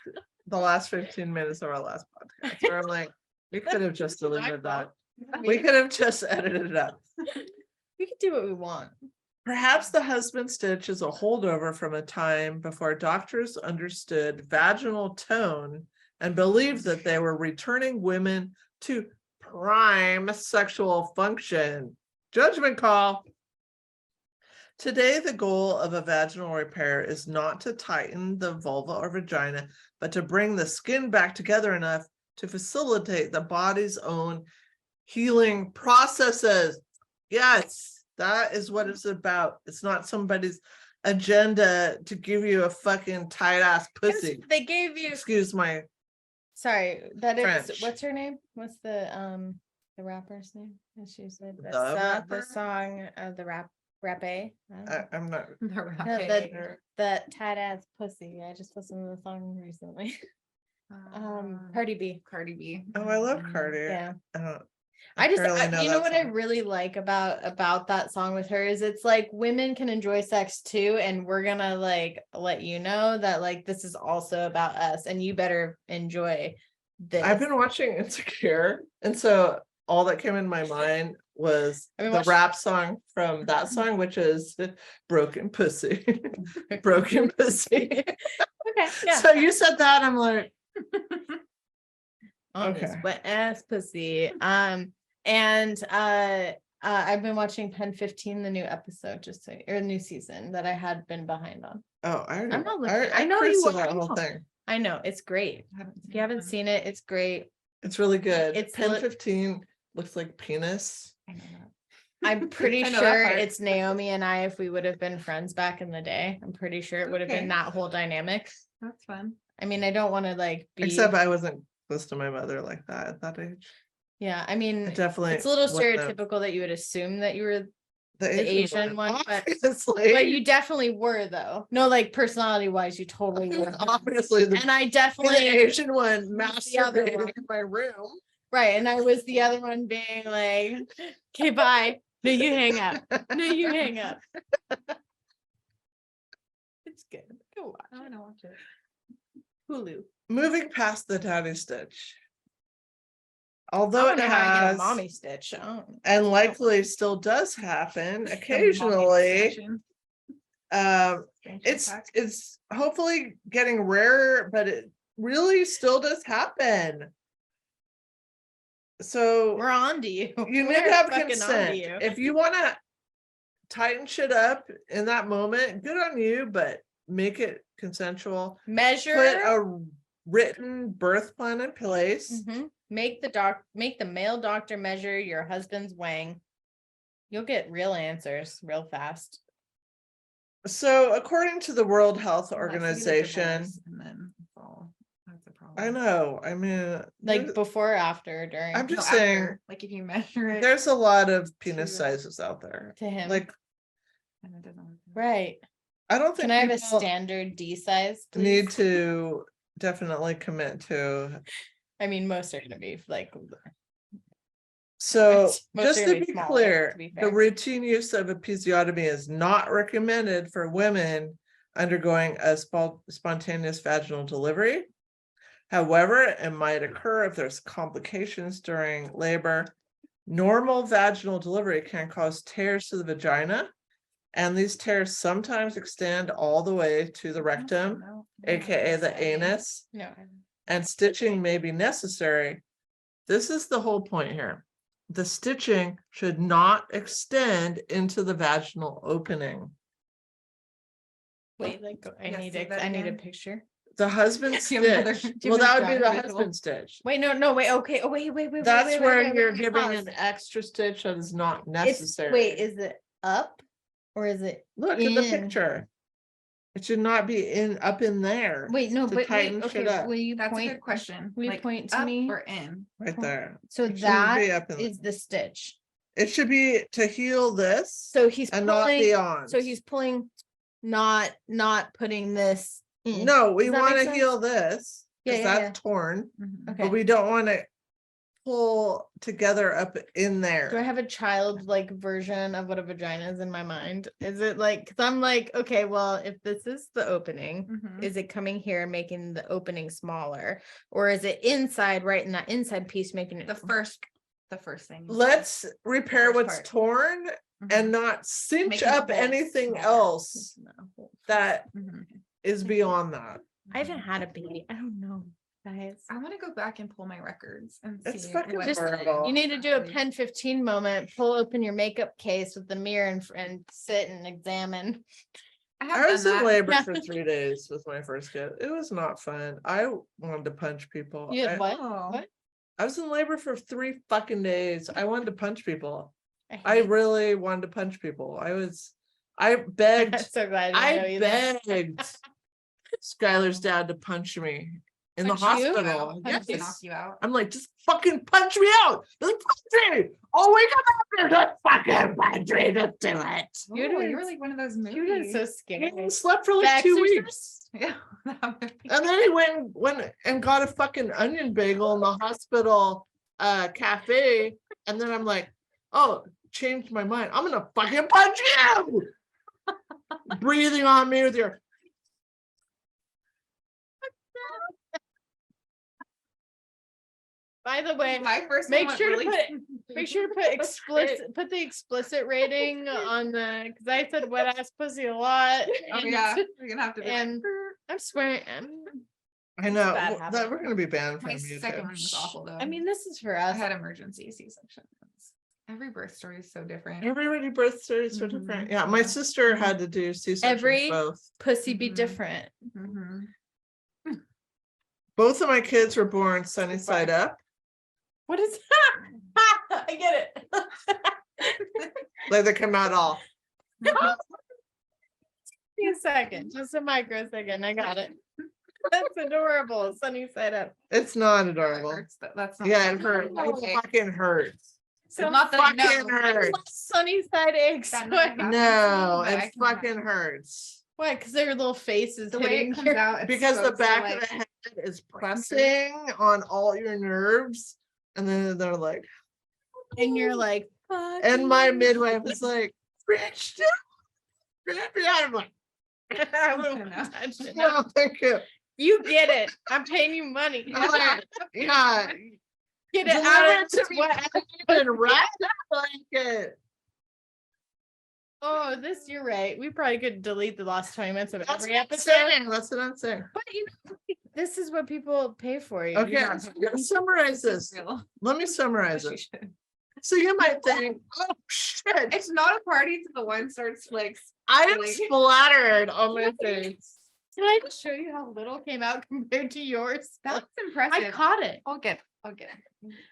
the last 15 minutes of our last podcast. Where I'm like, we could have just deleted that. We could have just edited it out. We can do what we want. Perhaps the husband stitch is a holdover from a time before doctors understood vaginal tone and believed that they were returning women to prime sexual function. Judgment call. Today, the goal of a vaginal repair is not to tighten the vulva or vagina, but to bring the skin back together enough to facilitate the body's own healing processes. Yes, that is what it's about. It's not somebody's agenda to give you a fucking tight ass pussy. They gave you, Excuse my sorry, that is, French. what's her name? What's the rapper's name? And she said The the rapper? song, the rappe. I'm not. the No, rapid. that tight ass pussy. I just listened to the song recently. Cardi B. Cardi B. Oh, I love Cardi. Yeah. I don't. I just, barely know you know that what I song. really like about that song with her is it's like women can enjoy sex too, and we're gonna like let you know that like this is also about us, and you better enjoy this. I've been watching Insecure, and so all that came in my mind was I've been the watching- rap song from that song, which is Broken Pussy. Broken Pussy. Okay, yeah. So you said that, I'm like, On this okay. wet ass pussy. And I've been watching Pen 15, the new episode, or new season that I had been behind on. oh, I already, I'm not I, looking- I I know cursed you in that are. whole thing. I know it's great. If you haven't seen it, it's great. It's really good. It's Pen lit- 15 looks like penis. I know that. I'm pretty I know that sure part. it's Naomi and I, if we would have been friends back in the day. I'm pretty sure it would have Okay. been that whole dynamic. That's fun. I mean, I don't want to like be, Except I wasn't close to my mother like that at that age. yeah, I mean, I definitely. it's a little wouldn't have- stereotypical that you would assume that you were, The Asian one, but- obviously. but you definitely were though. No, like personality wise, you totally were. Obviously, the And I the definitely, Asian one the other masturbating one. in my room. right, and I was the other one being like, okay, bye. No, you hang up. No, you hang up. It's good. Go watch I it. want to watch it. Hulu. Moving past the tiny stitch. I Although don't it know how to get a has mommy stitch. I don't- and likely still does happen The mommy occasionally, obsession. Strange it's fact. it's hopefully getting rarer, but it really still does happen. So We're on to you. you need We're to have fucking on to consent. you. If you want to tighten shit up in that moment, good on you, but make it consensual. Measure. Put a written birth plan in place. Mhm. Make the male doctor measure your husband's wang. You'll get real answers real fast. So according to the World Health Well, that's to get a Organization, divorce and then it's all- that's that's a problem. I know, I mean. Like there's- before, or after, during. I'm No, just saying, after, like if you measure it. there's a lot of penis to- sizes out there. To him. Like, and it doesn't work. Right. I don't think Can I have a people standard D size, need please? to definitely commit to. I mean, most are gonna be like, So Most just are to gonna be be smaller, clear, to be the fair. routine use of episiotomy is not recommended for women undergoing a spontaneous vaginal delivery. However, it might occur if there's complications during labor. Normal vaginal delivery can cause tears to the vagina, and these tears sometimes extend all the way to the rectum, No, aka the say. anus, no. and stitching may be necessary. This is the whole point here. The stitching should not extend into the vaginal opening. Wait, like, I Yeah, need say that I need a again. picture. The husband Do you have another- stitch, do you well, have that would be another the visual? husband stitch. Wait, no, wait, okay, oh, wait. That's wait, where wait, you're wait, giving pause. an extra stitch that is not It's, necessary. wait, is it up? Or is it Look at the in? picture. It should not be up in there. Wait, no, to but wait, tighten okay, shit up. will you That's a point? good question. Will you Like, point to up me? or in? Right there. So It shouldn't that be up in is the stitch. It should be to heal this So he's and not pulling, beyond. so he's pulling, not putting this in. No, we Does that want make to sense? heal this Yeah, because yeah, that's torn, Mhm. but Okay, we don't want to pull together up in there. do I have a childlike version of what a vagina is in my mind? Is it like, cause I'm like, okay, well, if this is the opening, Mhm. is it coming here, making the opening smaller? Or is it inside, right in that inside piece, making it? The first thing. you said. Let's repair first what's part. torn Mhm. and not cinch Making up holes anything smaller. else No. that Mhm. is beyond that. I haven't had a baby. I don't know, guys. I want to go back and pull my records and It's see fucking what- Just, horrible. you need to do a Exactly. 10-15 moment, pull open your makeup case with the mirror and sit and examine. I have I was done in that. labor Yeah. for 3 days with my first kid. It was not fun. I wanted to punch people. You had what? Oh. What? I was in labor for 3 fucking days. I wanted to punch people. I hate- really wanted to punch people. I I'm begged, so glad I didn't know I you begged Skylar's dad to punch me in the Punch you? hospital. Punch you, knock Yes. you out. I'm like, just fucking punch me out. Just punch me. Oh, we come after, just fucking punch me. Just do it. You're Oh, doing you were like one of those You're doing movies. so I scary. slept for The like 2 Exorcist? weeks. Yeah. that movie. And then he went and got a fucking onion bagel in the hospital cafe. And then I'm like, oh, changed my mind. I'm gonna fucking punch you. Breathing on me with your By the way, My first make one went sure to really- make sure to put explicit, put the explicit rating on the, because I said wet ass pussy a lot. Oh and- yeah, you're gonna have to. Be and- I'm swearing. I know bad that habit. we're gonna be banned my from second one YouTube. was awful though. I mean, this is for I us. had emergency C-section. Every birth story is so different. Everybody birth stories are different. Mhm. Yeah, my Yeah. sister had to do C-sections Every- both. Pussy be Mhm. different. Mhm. Both of my kids were born sunny side up. What is that? I get it. Like they come out all. Give me a second, just a microsecond. I got it. That's adorable. Sunny side up. It's not That adorable. hurts, that's not. Yeah, it hurts. Okay. It fucking hurts. So not that I Fucking know. hurts. sunny side eggs. That Why? never happened. No, but I it can fucking imagine. hurts. Why? Because their little faces The way hitting it comes your- out. it's Because the supposed to, back like, of the head is pressing on all your nerves. And then they're like, and you're like, and my midwife is like, reach down. I'm like, I won't No. touch it. no, thank you. You get it. I'm paying you money. I'm like, yeah, Get it deliver out it of to me and wrap that blanket. Oh, this, you're right. We probably could delete the last 20 minutes of That's every what I'm episode. saying. That's what I'm saying. But you know, this is what people pay for you. Okay, You're I'm not- gonna summarize this. real. Let me summarize She it. should. So you might think, oh shit, It's not a party to the one starts like. I am really- splattered on my face. Can I just show you how little came out compared to yours? That's I impressive. caught it. I'll get. it.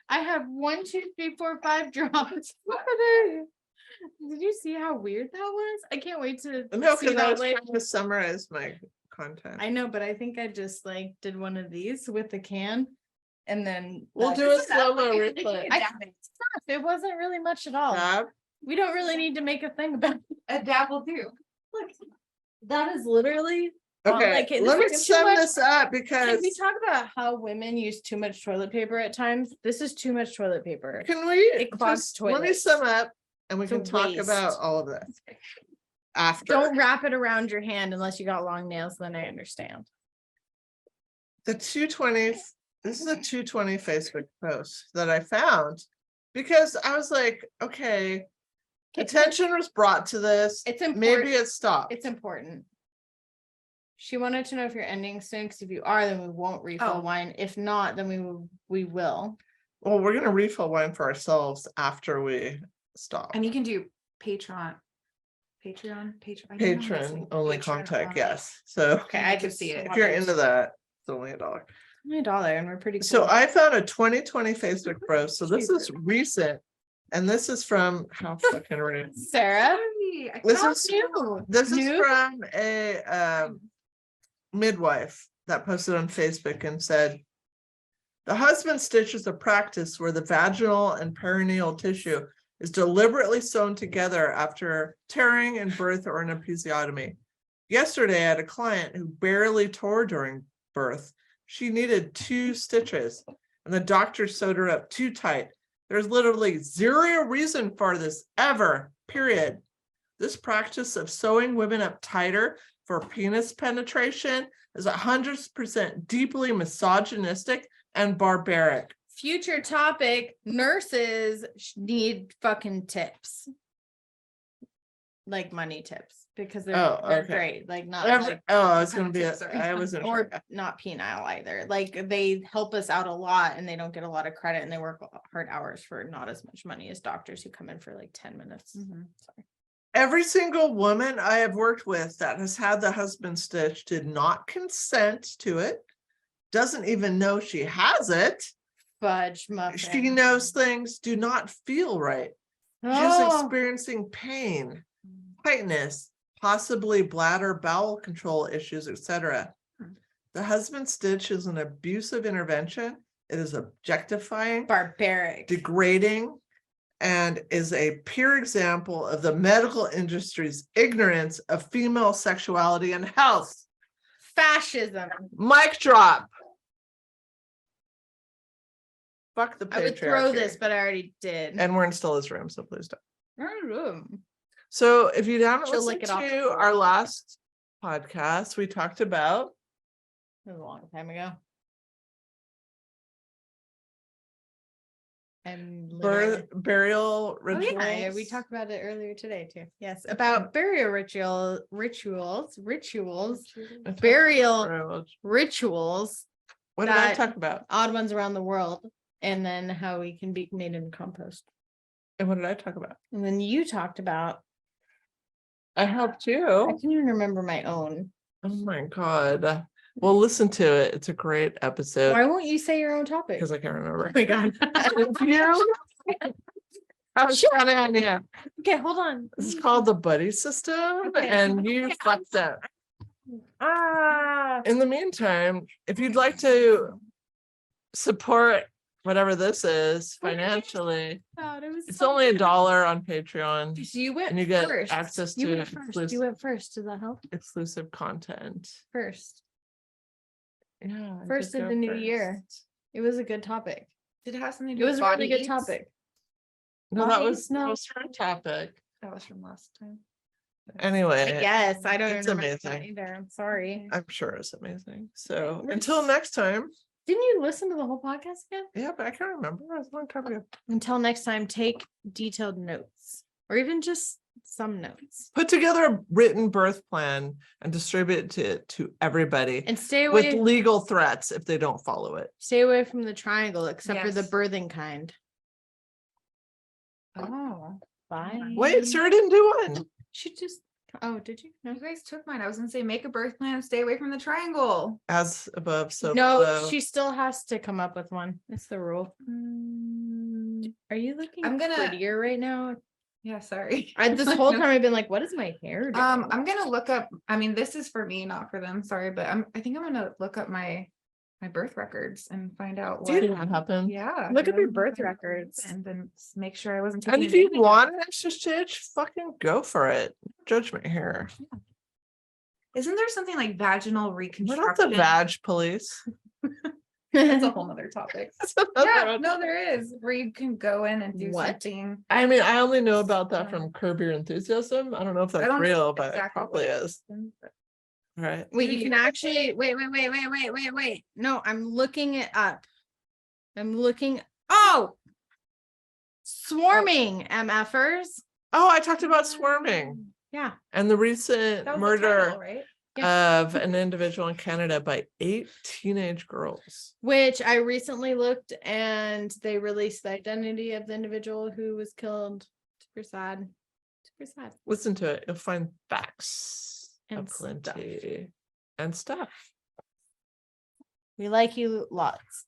I have 1, 2, 3, 4, 5 drops. Did you see how weird that was? I can't wait to No, see because I that was later. trying to summarize my content. I know, but I think I just like did one of these with the can. And then We'll that- do a slow-mo replay. It wasn't really much at all. Dab. We don't really need to make a thing about it. A dab will do. Look, that is literally. Okay, like, this let me is too sum much- this up Can because we talk about how women use too much toilet paper at times? This is too much toilet paper. can we It clogs just, let me toilets. sum up and we It's a can talk about waste. all of this after. Don't wrap it around your hand unless you got long nails, then I understand. The 220, this is a 220 Facebook post that I found because I was like, okay, attention was brought to this. It's Maybe important. it stopped. It's important. She wanted to know if you're ending soon, because if you are, then we won't refill Oh. wine. If not, then we will. Well, we're gonna refill wine for ourselves after we stop. And you can do Patreon. Patron. I don't know how to say Patron only Patron contact, only. yes. So Okay, You I can just see it. if you're into that, it's only $1. $1 and we're pretty cool. So I found a 2020 Facebook post. So this is recent. And this is from how fucking rude. Sarah, Hey, I This thought is- you- This is New? from a midwife that posted on Facebook and said, the husband stitch is a practice where the vaginal and perineal tissue is deliberately sewn together after tearing in birth or an episiotomy. Yesterday, I had a client who barely tore during birth. She needed 2 stitches and the doctor sewed her up too tight. There's literally zero reason for this ever, period. This practice of sewing women up tighter for penis penetration is 100% deeply misogynistic and barbaric. future topic, nurses need fucking tips. Like money tips, because they're, Oh, they're okay. great, like not like, Oh, it's what gonna kind be, of tips are you I on? wasn't or sure. not penile either. Like they help us out a lot and they don't get a lot of credit and they work hard hours for not as much money as doctors who come in for like 10 minutes. Mhm. Sorry. Every single woman I have worked with that has had the husband stitch did not consent to it, doesn't even know she has it. Fudge muffin. She knows things do not feel right. She's Oh, experiencing pain, tightness, possibly bladder, bowel control issues, etc. Hmm. The husband stitch is an abusive intervention. It is objectifying, barbaric. degrading, and is a pure example of the medical industry's ignorance of female sexuality and health. Fascism. Mic drop. Fuck the I would throw this, patriarchy. but I already did. And we're in Stella's room, so please don't. Room. So if you haven't She'll listened lick it off the to floor. our last podcast, we talked about It was a long time ago. And birth, burial Oh, rituals. yeah, we talked about it earlier today too. Yes, about burial rituals, burial rituals, What did I that- talk about? odd ones around the world, and then how we can be made into compost. And what did I talk about? And then you talked about, I helped I you. can't even remember my own. Oh my God. Well, listen to it. It's a great episode Why won't you say your own topic? because I can't remember. Oh my God. You? I was trying to, yeah. Okay, hold on. This is called the buddy system Okay. and you fucked up. Ah. In the meantime, if you'd like to support whatever this is financially, God, it was it's so only good. $1 on Patreon. So you went And you get first. access You to went first. exclusive- You went first. Does that help? Exclusive content. First. Yeah. I First did of go the new year. first. It was a good topic. Did it have something to It do was with a really body good eats? topic. No, that Bodies, was no. her topic. That was from last time. Anyway, Yes, I don't it's remember that amazing. either. I'm sorry. I'm sure it's amazing. So Let's- until next time. Didn't you listen to the whole podcast again? Yeah, but I can't remember. It was a long time ago. Until next time, take detailed notes or even just some notes Put together a written birth plan and distribute it to everybody and stay with away. legal threats if they don't follow it. Stay away from the triangle, except for the Yes. birthing kind. Oh, Bye. Wait, Sarah didn't do one. She just. Oh, did you? No. you guys took mine. I was gonna say make a birth plan, stay away from the triangle. As above, so No, below. she still has to come up with one. It's the rule. Are you looking I'm gonna- prettier right now? Yeah, sorry. This whole time I've been like, what is my hair doing? I'm gonna look up, I mean, this is for me, not for them, sorry, but I think I'm gonna look up my birth records and find out Did what. that happen? Yeah. Look up your what birth happened, records. and then make sure I wasn't. And taking if you advantage of want it. an extra stitch, fucking go for it. Judgment here. Isn't there something like vaginal We're reconstruction? not the vag police. That's a whole nother topic. That's another Yeah, one. no, there is where you can go in and do What? something. I mean, I only know about that from Curb Your Enthusiasm. I don't know if I that's don't know real, but it exactly probably what is. happened, but- Right. Wait, you can actually wait. No, I'm looking it up. I'm looking. Oh, swarming MFers. Oh, I talked about swarming Yeah. and the recent That was the murder title, right? of an individual in Canada by 8 teenage girls. Which I recently looked and they released the identity of the individual who was killed. Super sad. Super sad. Listen to it. You'll find facts And aplenty and stuff. We like you lots.